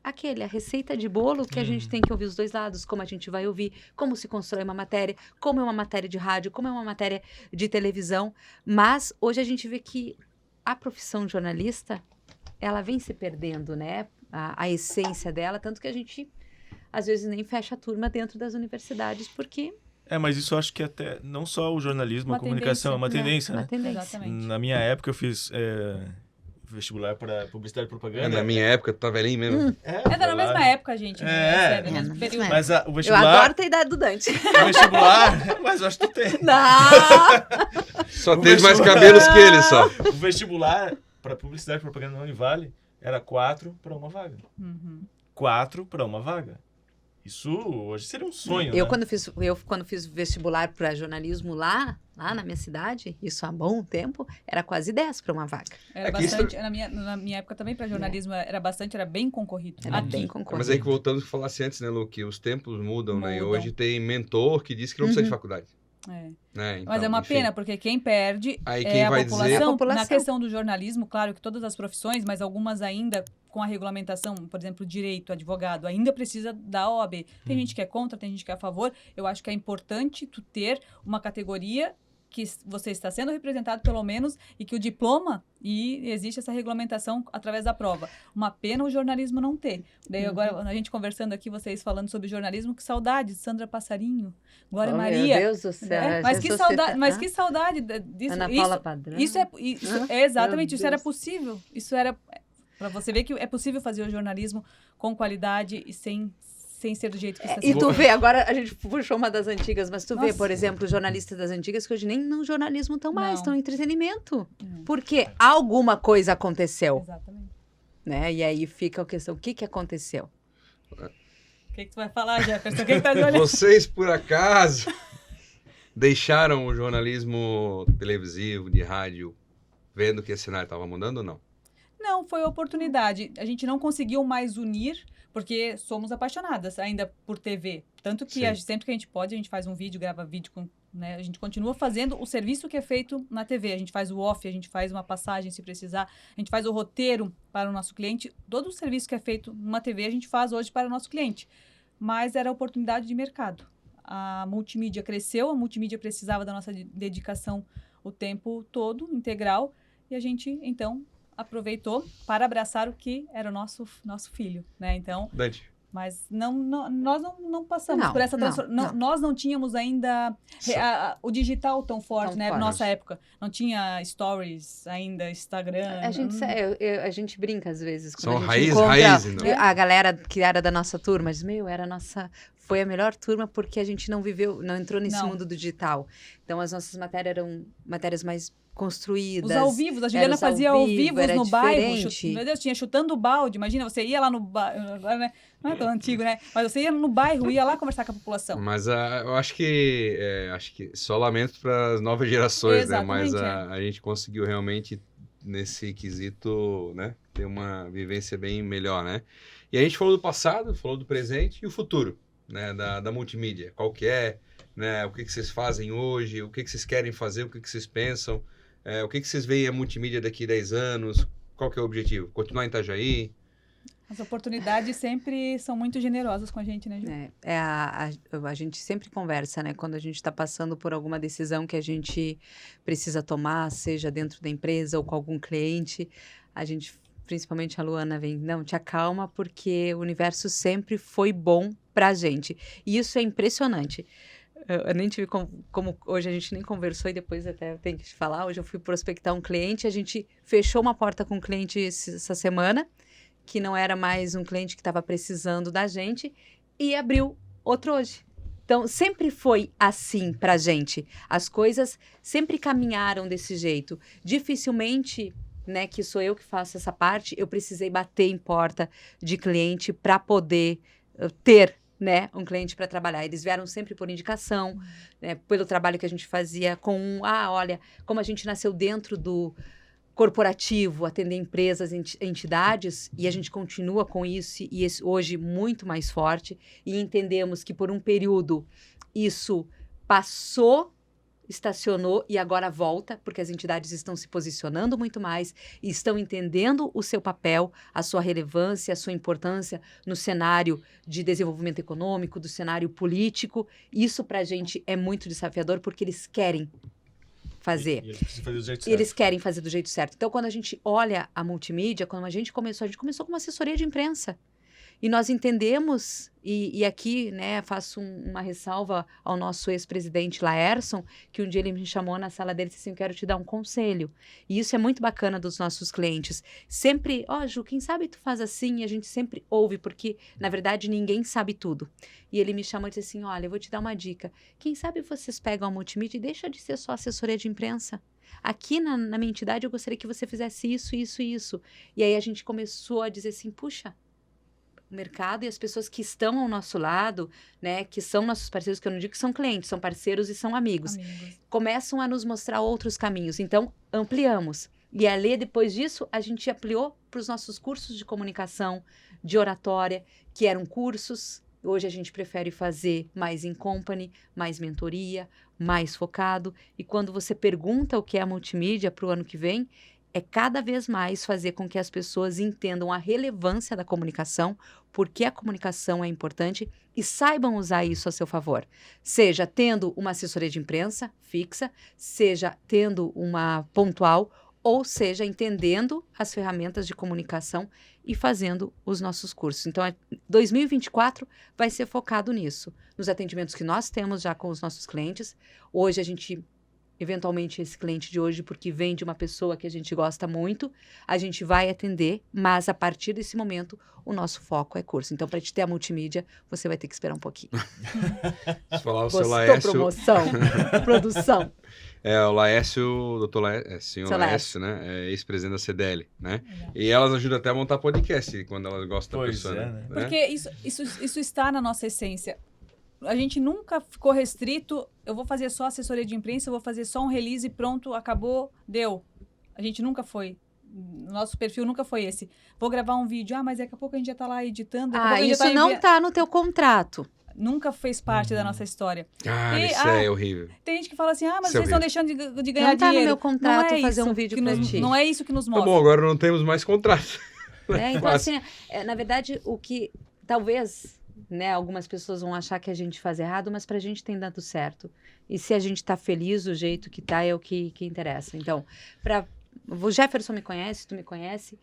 a receita de bolo que a gente tem que ouvir os dois lados, como a gente vai ouvir, como se constrói uma matéria, como é uma matéria de rádio, como é uma matéria de televisão. Mas hoje a gente vê que a profissão de jornalista, ela vem se perdendo, né? A essência dela, tanto que a gente, às vezes, nem fecha a turma dentro das universidades, porque... mas isso eu acho que até, não só o jornalismo, a comunicação, é uma tendência, né? Uma tendência. Exatamente. Na minha época, eu fiz vestibular para publicidade e propaganda. Na minha época, tu tá velhinho mesmo. Da mesma época, gente. Mas o vestibular... Eu adoro ter a idade do Dante. O vestibular... Mas eu acho que tu tem. Não! Só teve mais cabelos que ele, só. O vestibular para publicidade e propaganda na Univale era 4 para uma vaga. 4 para uma vaga. Isso hoje seria um sonho, Eu, né? quando fiz vestibular para jornalismo lá na minha cidade, isso há bom tempo, era quase 10 para uma vaga. Era bastante, na minha época também, para jornalismo, era bem concorrido. Era bem concorrido. Mas aí que voltamos a falar antes, né, Lu, que os tempos mudam, né? E Mudam. hoje tem mentor que diz que não precisa de faculdade. É. Né? Então, Mas é uma enfim. pena, porque quem perde Aí é quem a vai população. dizer- É a população. Na questão do jornalismo, claro que todas as profissões, mas algumas ainda com a regulamentação, por exemplo, direito, advogado, ainda precisa da OAB. Tem gente que é contra, tem gente que é a favor. Eu acho que é importante tu ter uma categoria que você está sendo representado pelo menos e que o diploma, e existe essa regulamentação através da prova. Uma pena o jornalismo não ter. Daí agora, a gente conversando aqui, vocês falando sobre jornalismo, que saudade de Sandra Passarinho, Glória Maria. Meu Deus do céu. Né? Mas que saudade disso. Ana Paula Padrão. Exatamente, Meu isso era Deus. possível. Isso era para você ver que é possível fazer o jornalismo com qualidade e sem ser do jeito que está E sendo. tu vê, agora a gente puxou uma das antigas, mas tu vê, Nossa. por exemplo, jornalistas das antigas que hoje nem no jornalismo estão mais, Não. estão em entretenimento. Hum. Porque alguma coisa aconteceu, Exatamente. né? E aí fica a questão, o que aconteceu? O que tu vai falar, Jefferson? O que tá olhando? Vocês, por acaso, deixaram o jornalismo televisivo, de rádio, vendo que esse cenário estava mudando ou não? Não, foi oportunidade. A gente não conseguiu mais unir, porque somos apaixonadas ainda por TV. Tanto que Sim. sempre que a gente pode, a gente faz um vídeo, grava vídeo, né? A gente continua fazendo o serviço que é feito na TV. A gente faz o off, a gente faz uma passagem se precisar, a gente faz o roteiro para o nosso cliente. Todo o serviço que é feito numa TV, a gente faz hoje para o nosso cliente. Mas era oportunidade de mercado. A multimídia cresceu, a multimídia precisava da nossa dedicação o tempo todo, integral, e a gente, então, aproveitou para abraçar o que era o nosso filho, né? Então, Dante. mas nós não passamos Não, por essa não, transformação. não. Nós não tínhamos ainda o digital tão forte, Tão né? forte. Nossa época. Não tinha stories ainda, Instagram. A gente brinca às vezes. São Quando a gente raiz, encontra então. a galera que era da nossa turma, diz, foi a melhor turma porque a gente não entrou nesse Não. mundo do digital. Então as nossas matérias eram matérias mais construídas. Os ao vivo, a Juliana os ao fazia ao vivo, vivo era no bairro. diferente. Meu Deus, tinha chutando balde. Imagina, você ia lá no bairro. Agora, né? Não é tão antigo, né? Mas você ia no bairro, ia lá conversar com a população. Mas eu acho que só lamento para as novas gerações, né? Exatamente, Mas a gente conseguiu realmente, nesse quesito, né? Ter uma vivência bem melhor, né? E a gente falou do passado, falou do presente e o futuro, né? Da multimídia. Qual que é, né? O que vocês fazem hoje, o que vocês querem fazer, o que vocês pensam, o que vocês veem a multimídia daqui a 10 anos, qual que é o objetivo? Continuar em Itajaí? As oportunidades sempre são muito generosas com a gente, né, Ju? A gente sempre conversa, né? Quando a gente está passando por alguma decisão que a gente precisa tomar, seja dentro da empresa ou com algum cliente, a gente, principalmente a Luana, vem, não, te acalma, porque o universo sempre foi bom pra gente. E isso é impressionante. Eu nem tive como hoje a gente nem conversou e depois até eu tenho que te falar. Hoje eu fui prospectar um cliente, a gente fechou uma porta com um cliente essa semana, que não era mais um cliente que estava precisando da gente, e abriu outro hoje. Então, sempre foi assim pra gente. As coisas sempre caminharam desse jeito. Dificilmente, né, que sou eu que faço essa parte, eu precisei bater em porta de cliente para poder ter, né, um cliente para trabalhar. Eles vieram sempre por indicação, né, pelo trabalho que a gente fazia olha, como a gente nasceu dentro do corporativo, atender empresas, entidades, e a gente continua com isso, e hoje muito mais forte, e entendemos que por um período isso passou, estacionou e agora volta, porque as entidades estão se posicionando muito mais e estão entendendo o seu papel, a sua relevância, a sua importância no cenário de desenvolvimento econômico, do cenário político. Isso para a gente é muito desafiador, porque eles querem fazer. E eles precisam fazer do jeito certo. Eles querem fazer do jeito certo. Então, quando a gente olha a multimídia, quando a gente começou com uma assessoria de imprensa. E nós entendemos, e aqui, né, faço uma ressalva ao nosso ex-presidente Laerson, que um dia ele me chamou na sala dele e disse assim, eu quero te dar um conselho. E isso é muito bacana dos nossos clientes. Sempre, Ju, quem sabe tu faz assim? E a gente sempre ouve, porque, na verdade, ninguém sabe tudo. E ele me chamou e disse assim, olha, eu vou te dar uma dica. Quem sabe vocês pegam a multimídia e deixa de ser só assessoria de imprensa? Aqui na minha entidade eu gostaria que você fizesse isso, isso e isso. E aí a gente começou a dizer assim, puxa, o mercado e as pessoas que estão ao nosso lado, né, que são nossos parceiros, que eu não digo que são clientes, são parceiros e são amigos, começam a nos mostrar outros caminhos. Então, ampliamos. E ali, depois disso, a gente ampliou para os nossos cursos de comunicação, de oratória, que eram cursos. Hoje a gente prefere fazer mais in company, mais mentoria, mais focado. E quando você pergunta o que é a multimídia para o ano que vem, é cada vez mais fazer com que as pessoas entendam a relevância da comunicação, por que a comunicação é importante e saibam usar isso a seu favor. Seja tendo uma assessoria de imprensa fixa, seja tendo uma pontual, ou seja, entendendo as ferramentas de comunicação e fazendo os nossos cursos. Então, 2024 vai ser focado nisso, nos atendimentos que nós temos já com os nossos clientes. Hoje a gente, eventualmente, esse cliente de hoje, porque vem de uma pessoa que a gente gosta muito, a gente vai atender, mas a partir desse momento, o nosso foco é curso. Então, para te ter a multimídia, você vai ter que esperar um pouquinho. Se falar o seu Gostou, Laércio... promoção, produção. O Laércio, o doutor Laércio, senhor Laércio, né? É ex-presidente da CDL, né? E elas ajudam até a montar podcast quando elas gostam da pessoa, né? Porque isso está na nossa essência. A gente nunca ficou restrito, eu vou fazer só assessoria de imprensa, eu vou fazer só um release e pronto, acabou, deu. A gente nunca foi. Nosso perfil nunca foi esse. Vou gravar um vídeo, mas daqui a pouco a gente já está lá editando. Isso não está no teu contrato. Nunca fez parte da nossa história. Isso é horrível. Tem gente que fala assim, mas isso vocês estão deixando de ganhar dinheiro. Não está no meu contrato fazer um vídeo para ti. Não é isso que nos move. Tá bom, agora não temos mais contrato. Então, assim, na verdade, o que talvez, né, algumas pessoas vão achar que a gente faz errado, mas pra gente tem dado certo. E se a gente tá feliz do jeito que tá, é o que interessa. Então, o Jefferson me conhece, tu me conhece.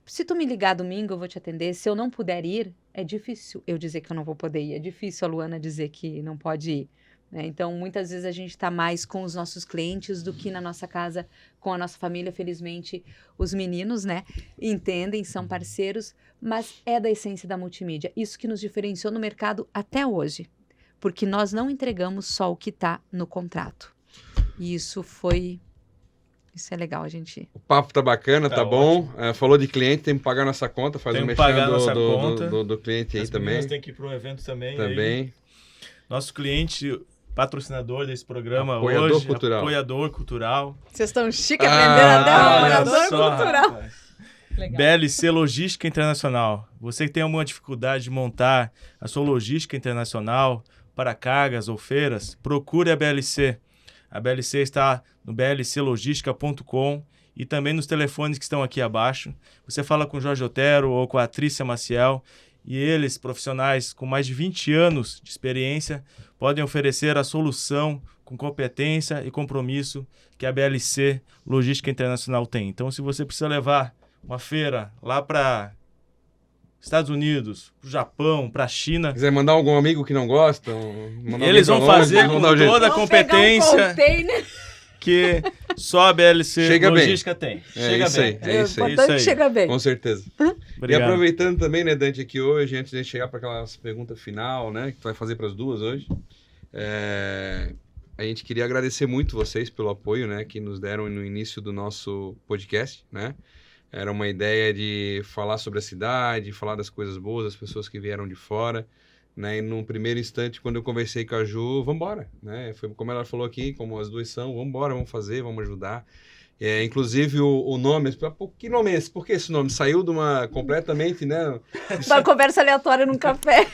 Se tu me ligar domingo, eu vou te atender. Se eu não puder ir, é difícil eu dizer que eu não vou poder ir. É difícil a Luana dizer que não pode ir. Né? Então, muitas vezes a gente está mais com os nossos clientes do que na nossa casa, com a nossa família. Felizmente, os meninos, né, entendem, são parceiros, mas é da essência da multimídia. Isso que nos diferenciou no mercado até hoje. Porque nós não entregamos só o que está no contrato. E isso é legal, a gente... O papo tá bacana, tá bom. Falou de cliente, tem que pagar nossa conta, faz um mexão do cliente aí as também. Tem que ir para um evento também. Também. Nosso cliente, patrocinador desse programa apoiador hoje, cultural. Apoiador cultural. Vocês estão chique, aprenderam até apoiador cultural. Legal. BLC Logística Internacional. Você que tem alguma dificuldade de montar a sua logística internacional para cargas ou feiras, procure a BLC. A BLC está no blclogistica.com e também nos telefones que estão aqui abaixo. Você fala com o Jorge Otero ou com a Trícia Maciel e eles, profissionais com mais de 20 anos de experiência, podem oferecer a solução com competência e compromisso que a BLC Logística Internacional tem. Então, se você precisa levar uma feira lá para Estados Unidos, para o Japão, para a China... quiser mandar algum amigo que não gosta... Eles vão fazer com toda a competência que só a BLC Logística tem. Chega bem. É isso aí. Chega bem. Com certeza. E aproveitando também, né, Dante, aqui hoje, antes de chegar para aquela pergunta final, né, que tu vai fazer para as duas hoje, a gente queria agradecer muito vocês pelo apoio, né, que nos deram no início do nosso podcast, né? Era uma ideia de falar sobre a cidade, falar das coisas boas, das pessoas que vieram de fora, né? E num primeiro instante, quando eu conversei com a Ju, vamos embora, né? Foi como ela falou aqui, como as duas são, vamos embora, vamos fazer, vamos ajudar. Inclusive o nome, que nome é esse? Por que esse nome? Saiu de uma completamente, né? Uma conversa aleatória num café.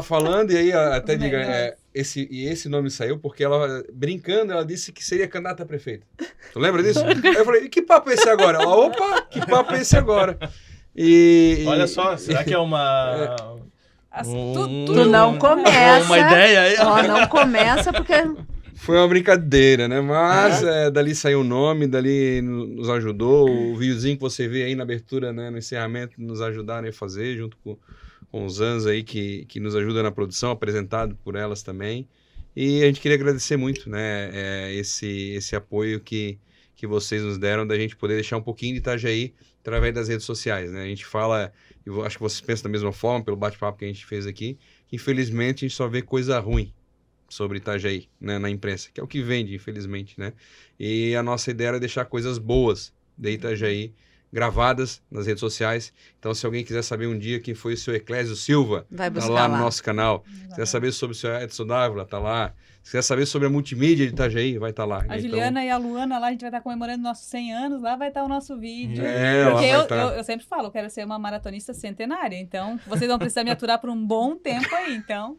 Falando, e aí até diga, esse nome saiu porque ela, brincando, ela disse que seria candidata a prefeita. Tu lembra disso? Aí eu falei, que papo é esse agora? Opa, que papo é esse agora? Olha só, será que é uma... Tu não começa. Uma ideia aí. Não começa porque... Foi uma brincadeira, né? Mas dali saiu o nome, dali nos ajudou. O videozinho que você vê aí na abertura, né, no encerramento, nos ajudaram a fazer, junto com os Ans aí que nos ajudam na produção, apresentado por elas também. E a gente queria agradecer muito, né, esse apoio que vocês nos deram, da gente poder deixar um pouquinho de Itajaí através das redes sociais, né? A gente fala, eu acho que vocês pensam da mesma forma, pelo bate-papo que a gente fez aqui, que infelizmente a gente só vê coisa ruim sobre Itajaí, né, na imprensa, que é o que vende, infelizmente, né? E a nossa ideia era deixar coisas boas de Itajaí, gravadas nas redes sociais. Então, se alguém quiser saber um dia quem foi o seu Eclésio Silva, Vai tá buscar lá lá no nosso canal. Se quiser saber sobre o seu Edson Dávila, tá lá. Se quiser saber sobre a multimídia de Itajaí, vai estar lá. A Juliana e a Luana lá, a gente vai estar comemorando nossos 100 anos, lá vai estar o nosso vídeo. Porque eu sempre falo, eu quero ser uma maratonista centenária, então vocês vão precisar me aturar por um bom tempo aí, então...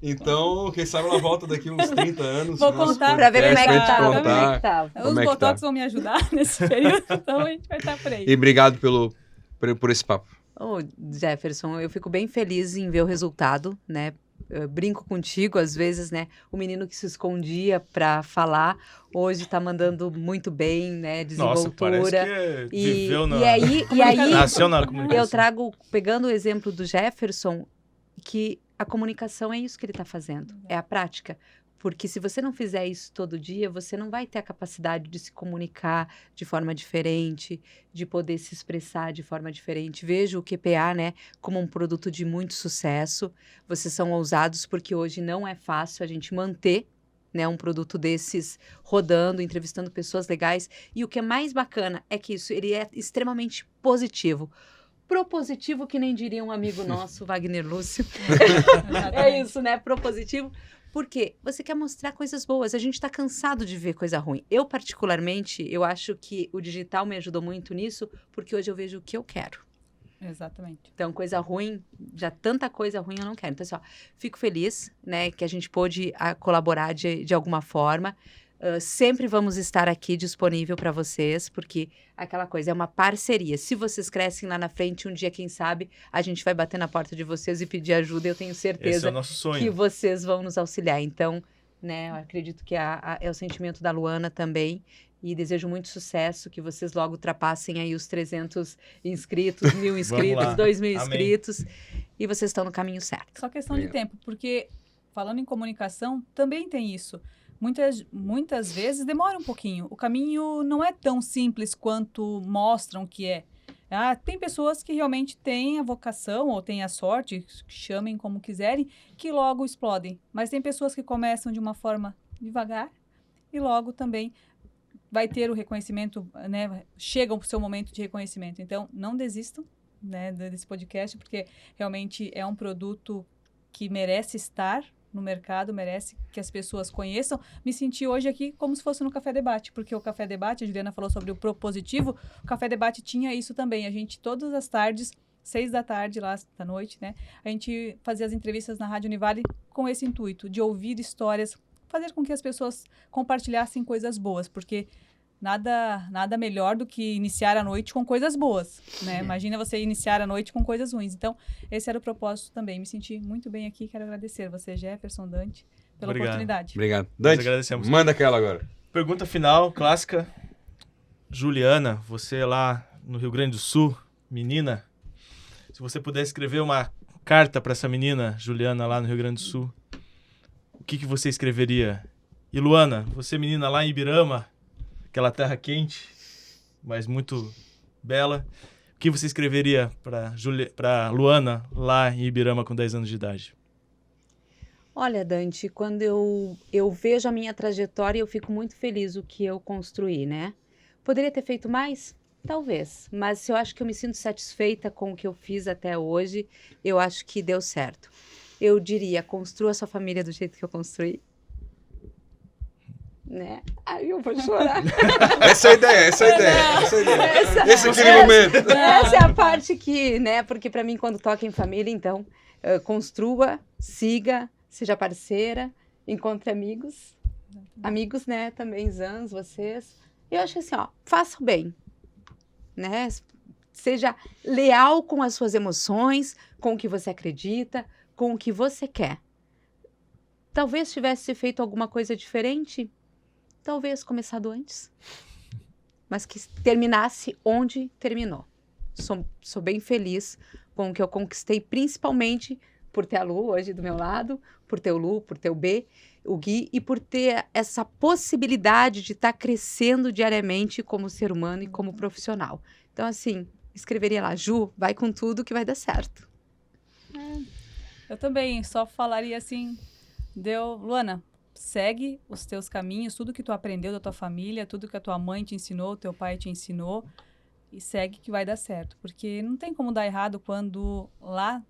Então, quem sabe ela volta daqui uns 30 anos. Vou contar pra ver como é que tá. tá. Os botox vão me ajudar nesse período, então a gente vai estar por aí. E obrigado por esse papo. Ô, Jefferson, eu fico bem feliz em ver o resultado, né? Eu brinco contigo, às vezes, né? O menino que se escondia para falar, hoje tá mandando muito bem, né? Desenvoltura. Nossa, parece que viveu na... E aí Nasceu na comunicação. eu trago, pegando o exemplo do Jefferson, que a comunicação é isso que ele está fazendo, é a prática. Porque se você não fizer isso todo dia, você não vai ter a capacidade de se comunicar de forma diferente, de poder se expressar de forma diferente. Vejo o QPA, né, como um produto de muito sucesso. Vocês são ousados porque hoje não é fácil a gente manter, né, um produto desses rodando, entrevistando pessoas legais. E o que é mais bacana é que ele é extremamente positivo. Propositivo, que nem diria um amigo nosso, Wagner Lúcio. É isso, né? Propositivo. Porque você quer mostrar coisas boas. A gente está cansado de ver coisa ruim. Eu, particularmente, eu acho que o digital me ajudou muito nisso, porque hoje eu vejo o que eu quero. Exatamente. Então, coisa ruim, já tanta coisa ruim eu não quero. Então, assim, ó, fico feliz, né, que a gente pôde colaborar de alguma forma. Sempre vamos estar aqui disponível para vocês, porque aquela coisa é uma parceria. Se vocês crescem lá na frente, um dia, quem sabe, a gente vai bater na porta de vocês e pedir ajuda. Eu tenho certeza Esse é o nosso sonho. Que vocês vão nos auxiliar. Então, né, eu acredito que é o sentimento da Luana também. E desejo muito sucesso, que vocês logo ultrapassem aí os 300 inscritos, 1.000 inscritos, 2.000 inscritos. E vocês estão no caminho certo. Só questão de tempo, porque falando em comunicação, também tem isso. Muitas vezes demora um pouquinho. O caminho não é tão simples quanto mostram que é. Tem pessoas que realmente têm a vocação ou têm a sorte, chamem como quiserem, que logo explodem. Mas tem pessoas que começam de uma forma devagar e logo também vai ter o reconhecimento, né? Chegam para o seu momento de reconhecimento. Então, não desistam, né, desse podcast, porque realmente é um produto que merece estar no mercado, merece que as pessoas conheçam. Me senti hoje aqui como se fosse no Café Debate, porque o Café Debate, a Juliana falou sobre o propositivo, o Café Debate tinha isso também. A gente, todas as tardes, 6 da tarde, lá da noite, né, a gente fazia as entrevistas na Rádio Univale com esse intuito, de ouvir histórias, fazer com que as pessoas compartilhassem coisas boas, porque nada melhor do que iniciar a noite com coisas boas, né? Imagina você iniciar a noite com coisas ruins. Então, esse era o propósito também. Me senti muito bem aqui. Quero agradecer você, Jefferson, Dante, pela oportunidade. Obrigado. Dante, agradecemos. Manda aquela agora. Pergunta final, clássica. Juliana, você lá no Rio Grande do Sul, menina, se você pudesse escrever uma carta para essa menina, Juliana, lá no Rio Grande do Sul, o que você escreveria? E Luana, você menina lá em Ibirama, aquela terra quente, mas muito bela. O que você escreveria para Luana lá em Ibirama com 10 anos de idade? Olha, Dante, quando eu vejo a minha trajetória, eu fico muito feliz o que eu construí, né? Poderia ter feito mais? Talvez. Mas eu acho que eu me sinto satisfeita com o que eu fiz até hoje. Eu acho que deu certo. Eu diria, construa sua família do jeito que eu construí. Né? Aí eu vou chorar. Essa é a ideia. Esse é aquele momento. Essa é a parte que, né? Porque para mim, quando toca em família, então, construa, siga, seja parceira, encontre amigos. Amigos, né? Também, Zans, vocês. Eu acho que assim, ó, faça o bem. Né? Seja leal com as suas emoções, com o que você acredita, com o que você quer. Talvez tivesse feito alguma coisa diferente. Talvez começado antes, mas que terminasse onde terminou. Sou bem feliz com o que eu conquistei, principalmente por ter a Lu hoje do meu lado, por ter o Lu, por ter o B, o Gui, e por ter essa possibilidade de estar crescendo diariamente como ser humano e como profissional. Então, assim, escreveria lá, Ju, vai com tudo que vai dar certo. Eu também só falaria assim, Luana, segue os teus caminhos, tudo que tu aprendeu da tua família, tudo que a tua mãe te ensinou, teu pai te ensinou, e segue que vai dar certo. Porque não tem como dar errado quando lá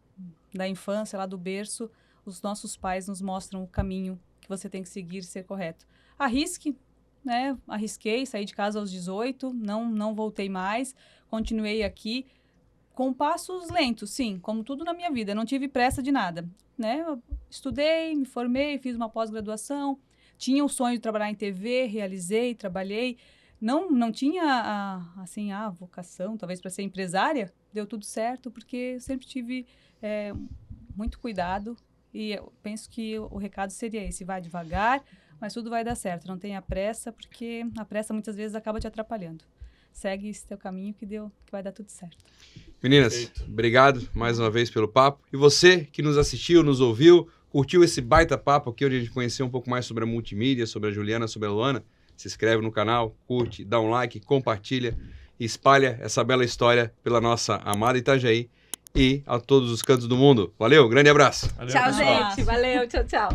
da infância, lá do berço, os nossos pais nos mostram o caminho que você tem que seguir e ser correto. Arrisque, né? Arrisquei, saí de casa aos 18, não voltei mais, continuei aqui com passos lentos, sim, como tudo na minha vida, não tive pressa de nada, né? Eu estudei, me formei, fiz uma pós-graduação, tinha o sonho de trabalhar em TV, realizei, trabalhei, não tinha a vocação, talvez, para ser empresária, deu tudo certo, porque eu sempre tive muito cuidado e eu penso que o recado seria esse, vai devagar, mas tudo vai dar certo, não tenha pressa, porque a pressa muitas vezes acaba te atrapalhando. Segue esse teu caminho que vai dar tudo certo. Meninas, obrigado mais uma vez pelo papo. E você que nos assistiu, nos ouviu, curtiu esse baita papo aqui, onde a gente conheceu um pouco mais sobre a multimídia, sobre a Juliana, sobre a Luana, se inscreve no canal, curte, dá um like, compartilha e espalha essa bela história pela nossa amada Itajaí e a todos os cantos do mundo. Valeu, grande abraço. Valeu, tchau, pessoal. Gente. Valeu, tchau, tchau.